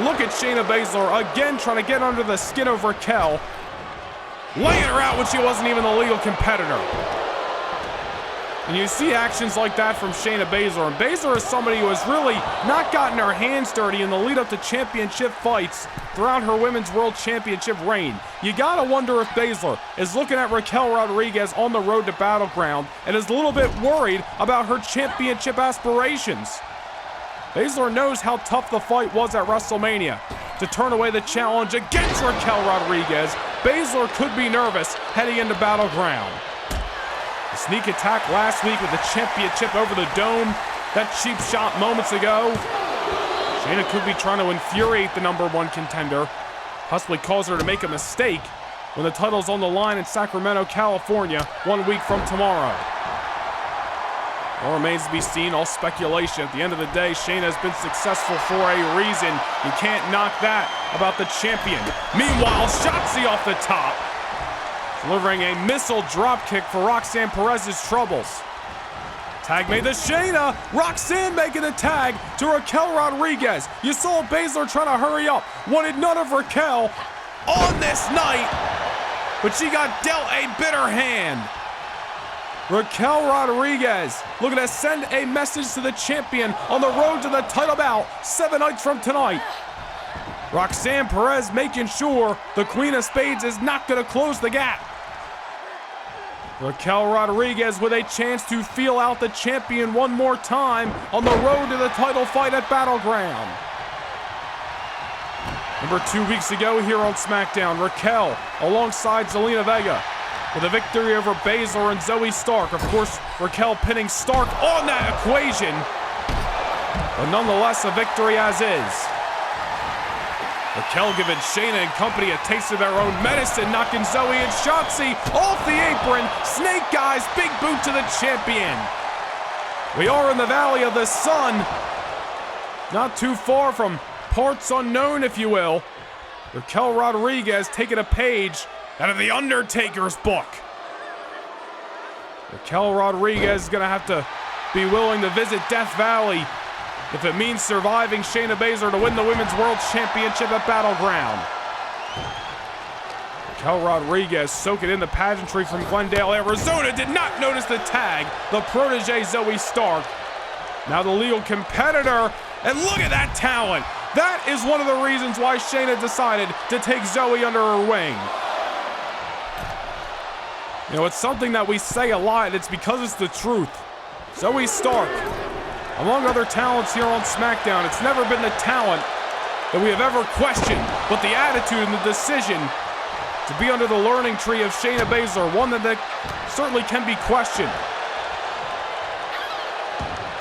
Look at Shayna Baszler again trying to get under the skin of Raquel, laying her out when she wasn't even the legal competitor. And you see actions like that from Shayna Baszler, and Baszler is somebody who has really not gotten her hands dirty in the lead up to championship fights throughout her Women's World Championship reign. You gotta wonder if Baszler is looking at Raquel Rodriguez on the road to Battleground and is a little bit worried about her championship aspirations. Baszler knows how tough the fight was at WrestleMania. To turn away the challenge against Raquel Rodriguez, Baszler could be nervous heading into Battleground. The sneak attack last week with the championship over the dome, that cheap shot moments ago. Shayna could be trying to infuriate the #1 contender, possibly cause her to make a mistake when the title's on the line in Sacramento, California, 1 week from tomorrow. All remains to be seen, all speculation. At the end of the day, Shayna has been successful for a reason. You can't knock that about the champion. Meanwhile, Shotzi off the top, delivering a missile dropkick for Roxanne Perez's troubles. Tag made to Shayna. Roxanne making the tag to Raquel Rodriguez. You saw Baszler trying to hurry up. Wanted none of Raquel on this night, but she got dealt a bitter hand. Raquel Rodriguez looking to send a message to the champion on the road to the title bout 7 nights from tonight. Roxanne Perez making sure the Queen of Spades is not going to close the gap. Raquel Rodriguez with a chance to feel out the champion one more time on the road to the title fight at Battleground. Remember 2 weeks ago here on SmackDown, Raquel alongside Zelina Vega with a victory over Baszler and Zoe Stark. Of course, Raquel pinning Stark on that equation, but nonetheless a victory as is. Raquel giving Shayna and company a taste of their own medicine, knocking Zoe and Shotzi off the apron. Snake Eyes, big boot to the champion. We are in the Valley of the Sun, not too far from parts unknown, if you will. Raquel Rodriguez taking a page out of The Undertaker's book. Raquel Rodriguez is going to have to be willing to visit Death Valley if it means surviving Shayna Baszler to win the Women's World Championship at Battleground. Raquel Rodriguez soaking in the pageantry from Glendale, Arizona, did not notice the tag. The protege Zoe Stark, now the legal competitor, and look at that talent. That is one of the reasons why Shayna decided to take Zoe under her wing. You know, it's something that we say a lot, and it's because it's the truth. Zoe Stark, Among other talents here on SmackDown, it's never been the talent that we have ever questioned, but the attitude and the decision to be under the learning tree of Shayna Baszler, one that certainly can be questioned.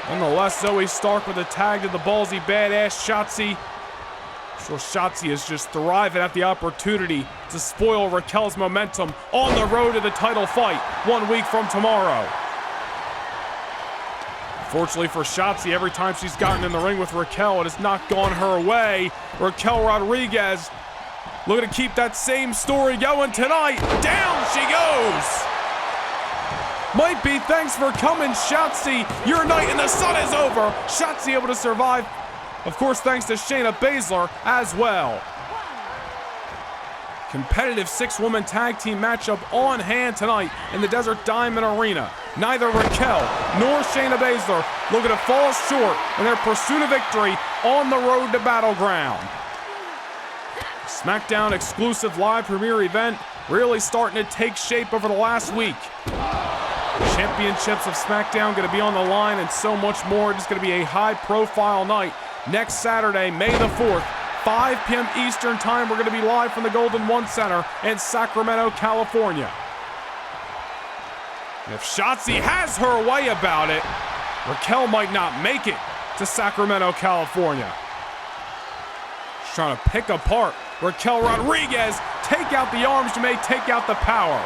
Nonetheless, Zoe Stark with a tag to the ballsy badass Shotzi. I'm sure Shotzi is just thriving at the opportunity to spoil Raquel's momentum on the road to the title fight 1 week from tomorrow. Fortunately for Shotzi, every time she's gotten in the ring with Raquel, it has not gone her way. Raquel Rodriguez looking to keep that same story going tonight. Down she goes. Might be thanks for coming, Shotzi. Your night in the sun is over. Shotzi able to survive, of course, thanks to Shayna Baszler as well. Competitive 6-woman tag team matchup on hand tonight in the Desert Diamond Arena. Neither Raquel nor Shayna Baszler looking to fall short in their pursuit of victory on the road to Battleground. SmackDown exclusive live premiere event really starting to take shape over the last week. Championships of SmackDown going to be on the line and so much more. It's going to be a high-profile night next Saturday, May the 4th. 5 p.m. Eastern Time, we're going to be live from the Golden One Center in Sacramento, California. And if Shotzi has her way about it, Raquel might not make it to Sacramento, California. She's trying to pick apart Raquel Rodriguez. Take out the arms, you may take out the power.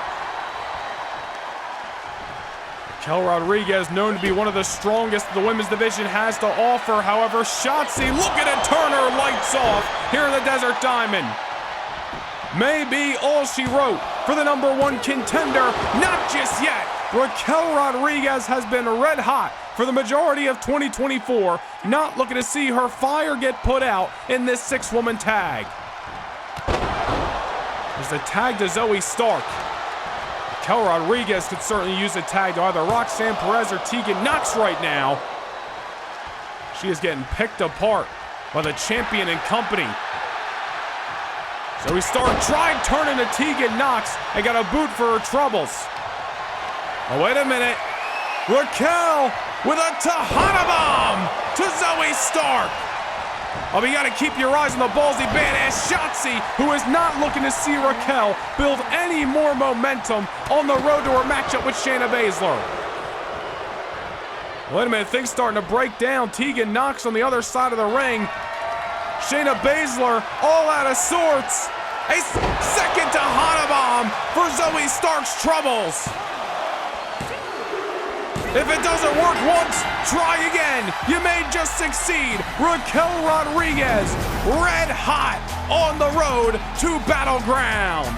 Raquel Rodriguez, known to be one of the strongest the women's division has to offer. However, Shotzi looking to turn her lights off here in the Desert Diamond. May be all she wrote for the #1 contender. Not just yet. Raquel Rodriguez has been red hot for the majority of 2024. Not looking to see her fire get put out in this 6-woman tag. There's a tag to Zoe Stark. Raquel Rodriguez could certainly use a tag to either Roxanne Perez or Tegan Nox right now. She is getting picked apart by the champion and company. Zoe Stark tried turning to Tegan Nox and got a boot for her troubles. Oh, wait a minute. Raquel with a Tejana bomb to Zoe Stark. Oh, you got to keep your eyes on the ballsy badass Shotzi, who is not looking to see Raquel build any more momentum on the road to her matchup with Shayna Baszler. Wait a minute, things starting to break down. Tegan Nox on the other side of the ring. Shayna Baszler all out of sorts. A second Tejana bomb for Zoe Stark's troubles. If it doesn't work once, try again. You may just succeed. Raquel Rodriguez, red hot on the road to Battleground.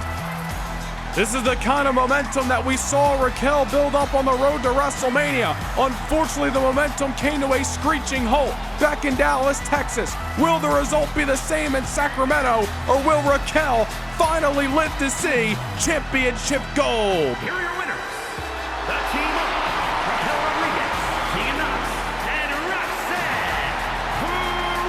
This is the kind of momentum that we saw Raquel build up on the road to WrestleMania. Unfortunately, the momentum came to a screeching halt back in Dallas, Texas. Will the result be the same in Sacramento, or will Raquel finally live to see championship gold? Here are your winners, the team of Raquel Rodriguez, Tegan Nox, and Roxanne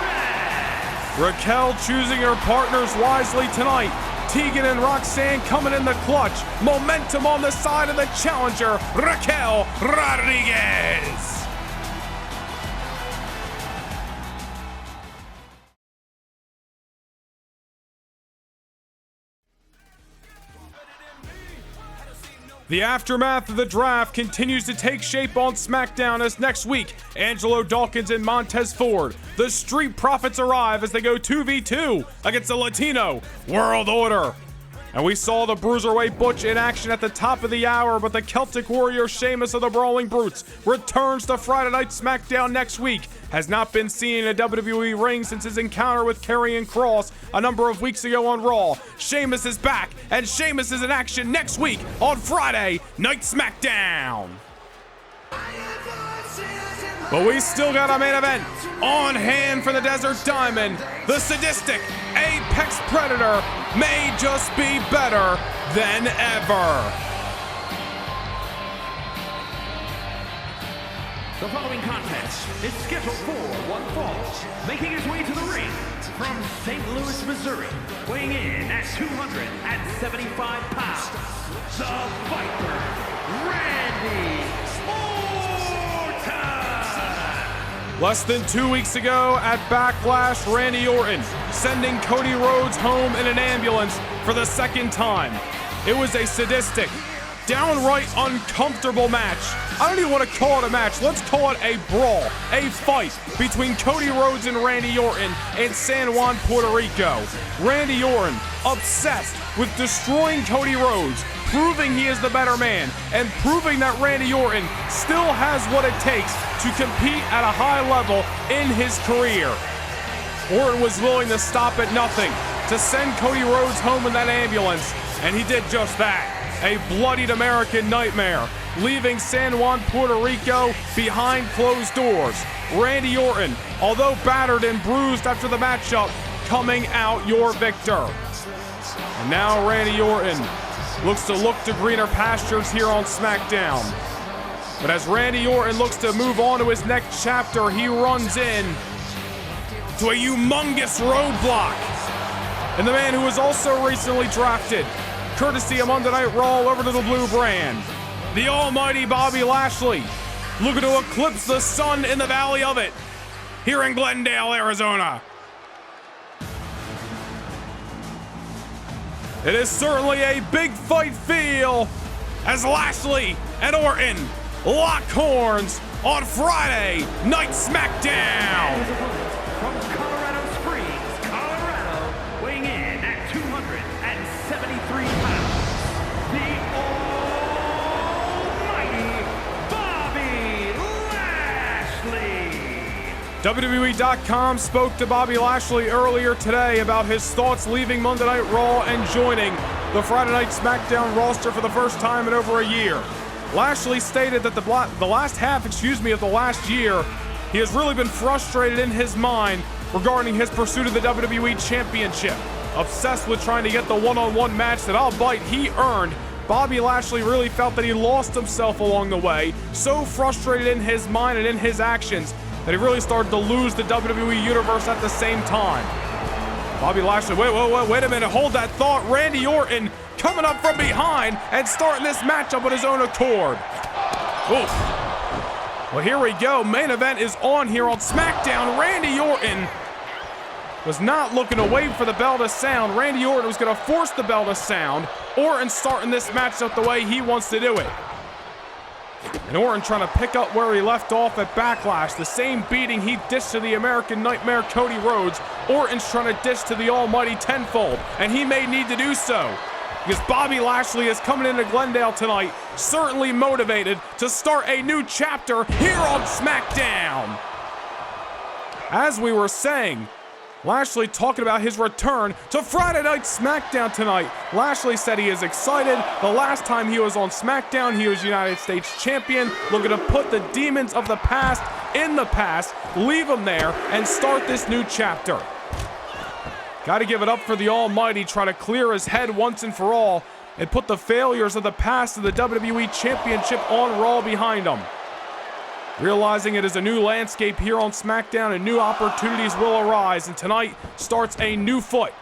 Perez. Raquel choosing her partners wisely tonight. Tegan and Roxanne coming in the clutch. Momentum on the side of the challenger, Raquel Rodriguez. The aftermath of the draft continues to take shape on SmackDown as next week, Angelo Dawkins and Montez Ford, the Street Profits, arrive as they go 2v2 against the Latino World Order. And we saw the Cruiserweight Butch in action at the top of the hour, but the Celtic Warrior Sheamus of the Brawling Brutes returns to Friday Night SmackDown next week. Has not been seen in a WWE ring since his encounter with Karrion Kross a number of weeks ago on Raw. Sheamus is back, and Sheamus is in action next week on Friday Night SmackDown. But we still got a main event on hand for the Desert Diamond. The sadistic Apex Predator may just be better than ever. The following contest is scheduled for one fall. Making his way to the ring from St. Louis, Missouri, weighing in at 275 pounds, the Viper, Randy Orton. Less than 2 weeks ago at Backlash, Randy Orton sending Cody Rhodes home in an ambulance for the second time. It was a sadistic, downright uncomfortable match. I don't even want to call it a match. Let's call it a brawl, a fight between Cody Rhodes and Randy Orton in San Juan, Puerto Rico. Randy Orton obsessed with destroying Cody Rhodes, proving he is the better man, and proving that Randy Orton still has what it takes to compete at a high level in his career. Orton was willing to stop at nothing to send Cody Rhodes home in that ambulance, and he did just that. A bloodied American nightmare, leaving San Juan, Puerto Rico behind closed doors. Randy Orton, although battered and bruised after the matchup, coming out your victor. And now Randy Orton looks to greener pastures here on SmackDown. But as Randy Orton looks to move on to his next chapter, he runs in to a humongous roadblock. And the man who was also recently drafted, courtesy of Monday Night Raw over to the blue brand, the almighty Bobby Lashley, looking to eclipse the sun in the valley of it, here in Glendale, Arizona. It is certainly a big fight feel as Lashley and Orton lock horns on Friday Night SmackDown. From Colorado Springs, Colorado, weighing in at 273 pounds, the almighty Bobby Lashley. WWE.com spoke to Bobby Lashley earlier today about his thoughts leaving Monday Night Raw and joining the Friday Night SmackDown roster for the first time in over a year. Lashley stated that the last half of the last year, he has really been frustrated in his mind regarding his pursuit of the WWE Championship. Obsessed with trying to get the one-on-one match that albeit he earned, Bobby Lashley really felt that he lost himself along the way, so frustrated in his mind and in his actions that he really started to lose the WWE Universe at the same time. Bobby Lashley, wait a minute, hold that thought. Randy Orton coming up from behind and starting this matchup on his own accord. Oof. Well, here we go. Main event is on here on SmackDown. Randy Orton was not looking to wait for the bell to sound. Randy Orton was going to force the bell to sound. Orton starting this matchup the way he wants to do it. And Orton trying to pick up where he left off at Backlash. The same beating he dished to the American Nightmare Cody Rhodes. Orton's trying to dish to the almighty tenfold. And he may need to do so, because Bobby Lashley is coming into Glendale tonight, certainly motivated to start a new chapter here on SmackDown. As we were saying, Lashley talking about his return to Friday Night SmackDown tonight. Lashley said he is excited. The last time he was on SmackDown, he was United States Champion, looking to put the demons of the past in the past, leave them there, and start this new chapter. Got to give it up for the almighty, try to clear his head once and for all, and put the failures of the past of the WWE Championship on Raw behind him. Realizing it is a new landscape here on SmackDown and new opportunities will arise, and tonight starts a new foot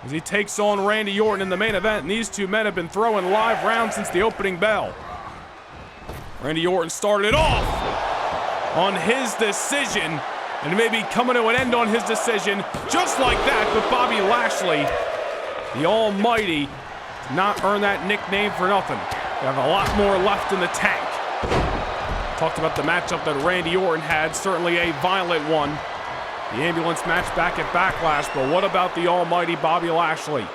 as he takes on Randy Orton in the main event, and these two men have been throwing live rounds since the opening bell. Randy Orton started it off on his decision, and may be coming to an end on his decision just like that, but Bobby Lashley, the almighty, did not earn that nickname for nothing. They have a lot more left in the tank. Talked about the matchup that Randy Orton had, certainly a violent one. The ambulance match back at Backlash, but what about the almighty Bobby Lashley?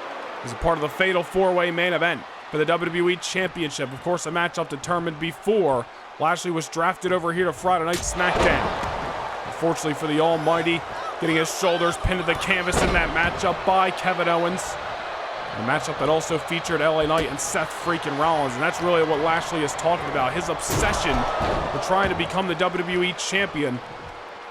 He's a part of the fatal four-way main event for the WWE Championship. Of course, a matchup determined before Lashley was drafted over here to Friday Night SmackDown. Unfortunately for the almighty, getting his shoulders pinned to the canvas in that matchup by Kevin Owens. A matchup that also featured LA Knight and Seth freaking Rollins, and that's really what Lashley is talking about, his obsession with trying to become the WWE Champion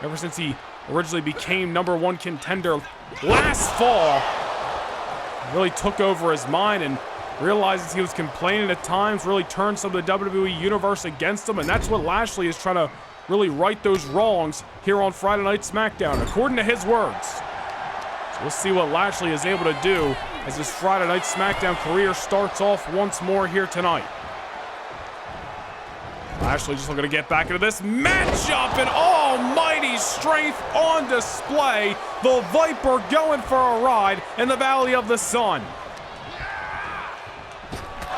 ever since he originally became #1 contender last fall. It really took over his mind, and realizes he was complaining at times, really turned some of the WWE Universe against him, and that's what Lashley is trying to really right those wrongs here on Friday Night SmackDown, according to his words. So we'll see what Lashley is able to do as his Friday Night SmackDown career starts off once more here tonight. Lashley just looking to get back into this matchup, and almighty strength on display. The Viper going for a ride in the Valley of the Sun.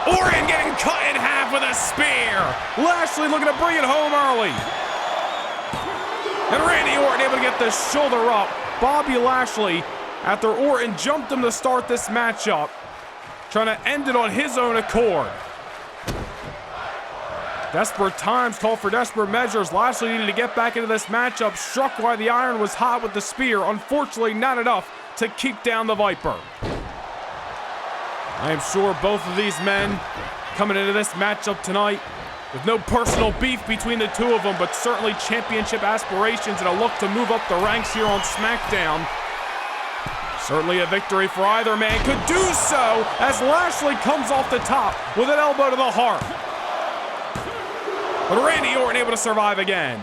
Orton getting cut in half with a spear. Lashley looking to bring it home early. And Randy Orton able to get the shoulder up. Bobby Lashley, after Orton jumped him to start this matchup, trying to end it on his own accord. Desperate times call for desperate measures. Lashley needed to get back into this matchup, struck while the iron was hot with the spear. Unfortunately, not enough to keep down the Viper. I am sure both of these men coming into this matchup tonight with no personal beef between the two of them, but certainly championship aspirations and a look to move up the ranks here on SmackDown. Certainly a victory for either man. Could do so as Lashley comes off the top with an elbow to the heart. But Randy Orton able to survive again.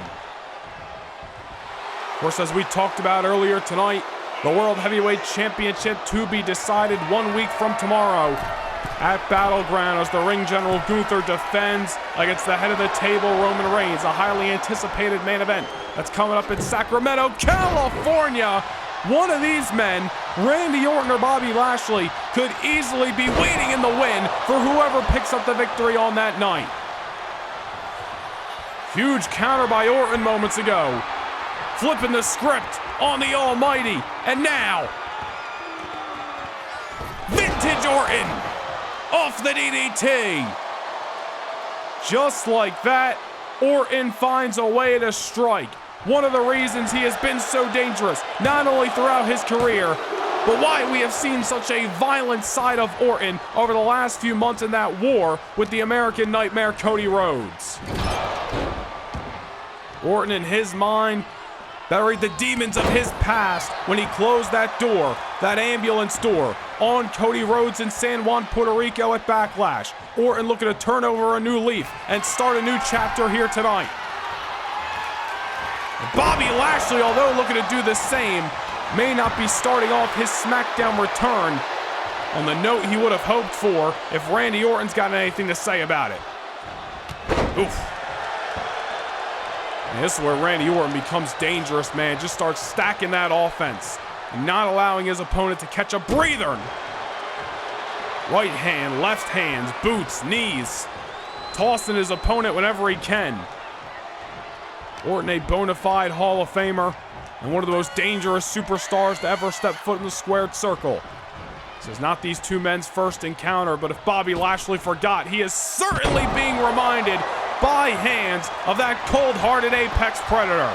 Of course, as we talked about earlier tonight, the World Heavyweight Championship to be decided 1 week from tomorrow at Battleground as the ring general Gunther defends against the head of the table, Roman Reigns. A highly anticipated main event that's coming up in Sacramento, California. One of these men, Randy Orton or Bobby Lashley, could easily be waiting in the win for whoever picks up the victory on that night. Huge counter by Orton moments ago. Flipping the script on the Almighty. And now, Vintage Orton off the DDT. Just like that, Orton finds a way to strike. One of the reasons he has been so dangerous, not only throughout his career, but why we have seen such a violent side of Orton over the last few months in that war with the American Nightmare Cody Rhodes. Orton, in his mind, buried the demons of his past when he closed that door, that ambulance door, on Cody Rhodes in San Juan, Puerto Rico at Backlash. Orton looking to turn over a new leaf and start a new chapter here tonight. Bobby Lashley, although looking to do the same, may not be starting off his SmackDown return on the note he would have hoped for if Randy Orton's got anything to say about it. Oof. And this is where Randy Orton becomes dangerous, man. Just starts stacking that offense and not allowing his opponent to catch a breather. Right hand, left hands, boots, knees. Tossing his opponent whenever he can. Orton, a bona fide Hall of Famer and one of the most dangerous superstars to ever step foot in the squared circle. This is not these two men's first encounter, but if Bobby Lashley forgot, he is certainly being reminded by hands of that cold-hearted apex predator.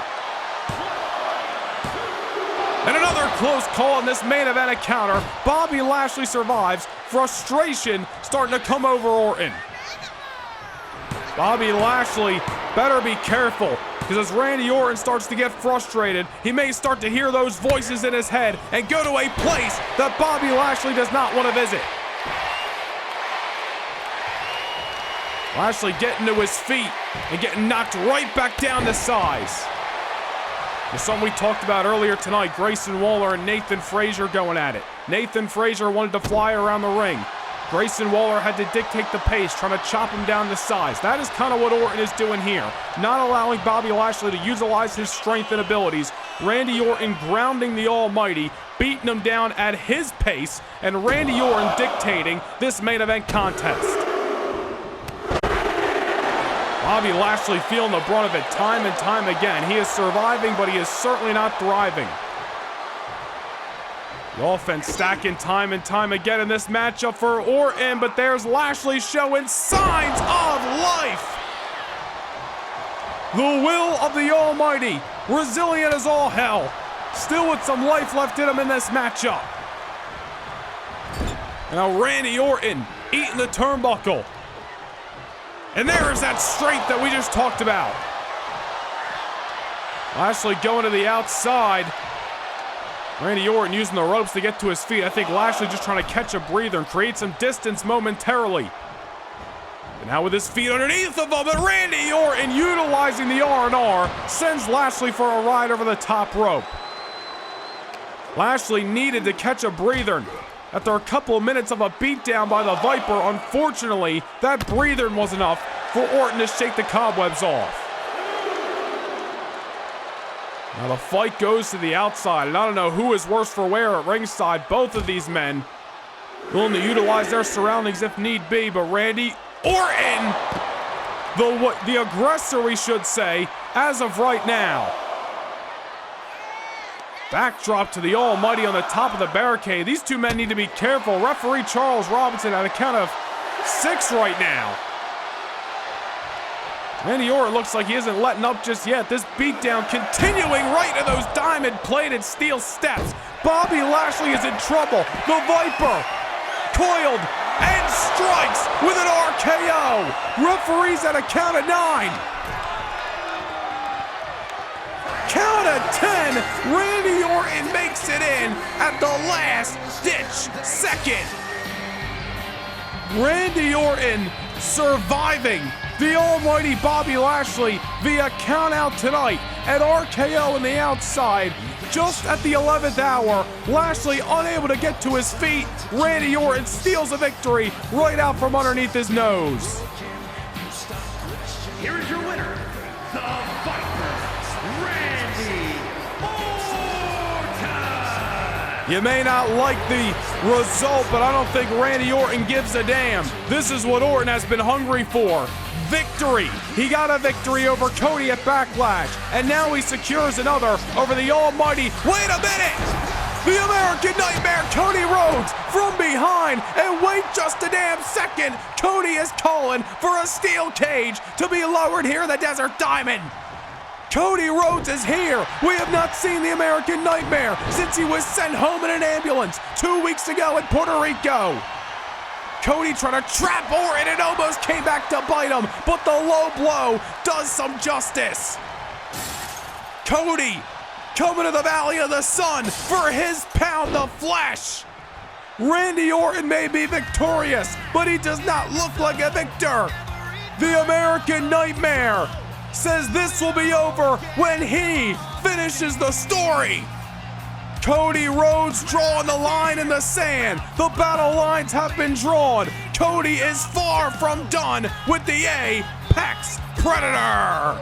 And another close call in this main event encounter. Bobby Lashley survives. Frustration starting to come over Orton. Bobby Lashley better be careful, because as Randy Orton starts to get frustrated, he may start to hear those voices in his head and go to a place that Bobby Lashley does not want to visit. Lashley getting to his feet and getting knocked right back down to size. It's something we talked about earlier tonight. Grayson Waller and Nathan Frazier going at it. Nathan Frazier wanted to fly around the ring. Grayson Waller had to dictate the pace, trying to chop him down to size. That is kind of what Orton is doing here. Not allowing Bobby Lashley to utilize his strength and abilities. Randy Orton grounding the Almighty, beating him down at his pace, and Randy Orton dictating this main event contest. Bobby Lashley feeling the brunt of it time and time again. He is surviving, but he is certainly not thriving. The offense stacking time and time again in this matchup for Orton, but there's Lashley showing signs of life. The will of the Almighty, resilient as all hell, still with some life left in him in this matchup. And now Randy Orton eating the turnbuckle. And there is that strength that we just talked about. Lashley going to the outside. Randy Orton using the ropes to get to his feet. I think Lashley just trying to catch a breather and create some distance momentarily. And now with his feet underneath of him, and Randy Orton utilizing the R&R sends Lashley for a ride over the top rope. Lashley needed to catch a breather. After a couple of minutes of a beatdown by the Viper, unfortunately, that breather was enough for Orton to shake the cobwebs off. Now the fight goes to the outside, and I don't know who is worse for wear at ringside. Both of these men willing to utilize their surroundings if need be, but Randy Orton, the aggressor, we should say, as of right now. Backdrop to the Almighty on the top of the barricade. These two men need to be careful. Referee Charles Robinson at a count of 6 right now. Randy Orton looks like he isn't letting up just yet. This beatdown continuing right to those diamond-plated steel steps. Bobby Lashley is in trouble. The Viper coiled and strikes with an RKO. Referees at a count of 9. Count of 10. Randy Orton makes it in at the last ditch second. Randy Orton surviving the almighty Bobby Lashley via countout tonight at RKO on the outside. Just at the 11th hour, Lashley unable to get to his feet. Randy Orton steals a victory right out from underneath his nose. Here is your winner, the Viper, Randy Orton. You may not like the result, but I don't think Randy Orton gives a damn. This is what Orton has been hungry for. Victory! He got a victory over Cody at Backlash, and now he secures another over the almighty, wait a minute! The American Nightmare, Cody Rhodes, from behind, and wait just a damn second, Cody is calling for a steel cage to be lowered here in the Desert Diamond. Cody Rhodes is here. We have not seen the American Nightmare since he was sent home in an ambulance 2 weeks ago in Puerto Rico. Cody trying to trap Orton and almost came back to bite him, but the low blow does some justice. Cody coming to the Valley of the Sun for his pound of flesh. Randy Orton may be victorious, but he does not look like a victor. The American Nightmare says this will be over when he finishes the story. Cody Rhodes drawing the line in the sand. The battle lines have been drawn. Cody is far from done with the Apex Predator.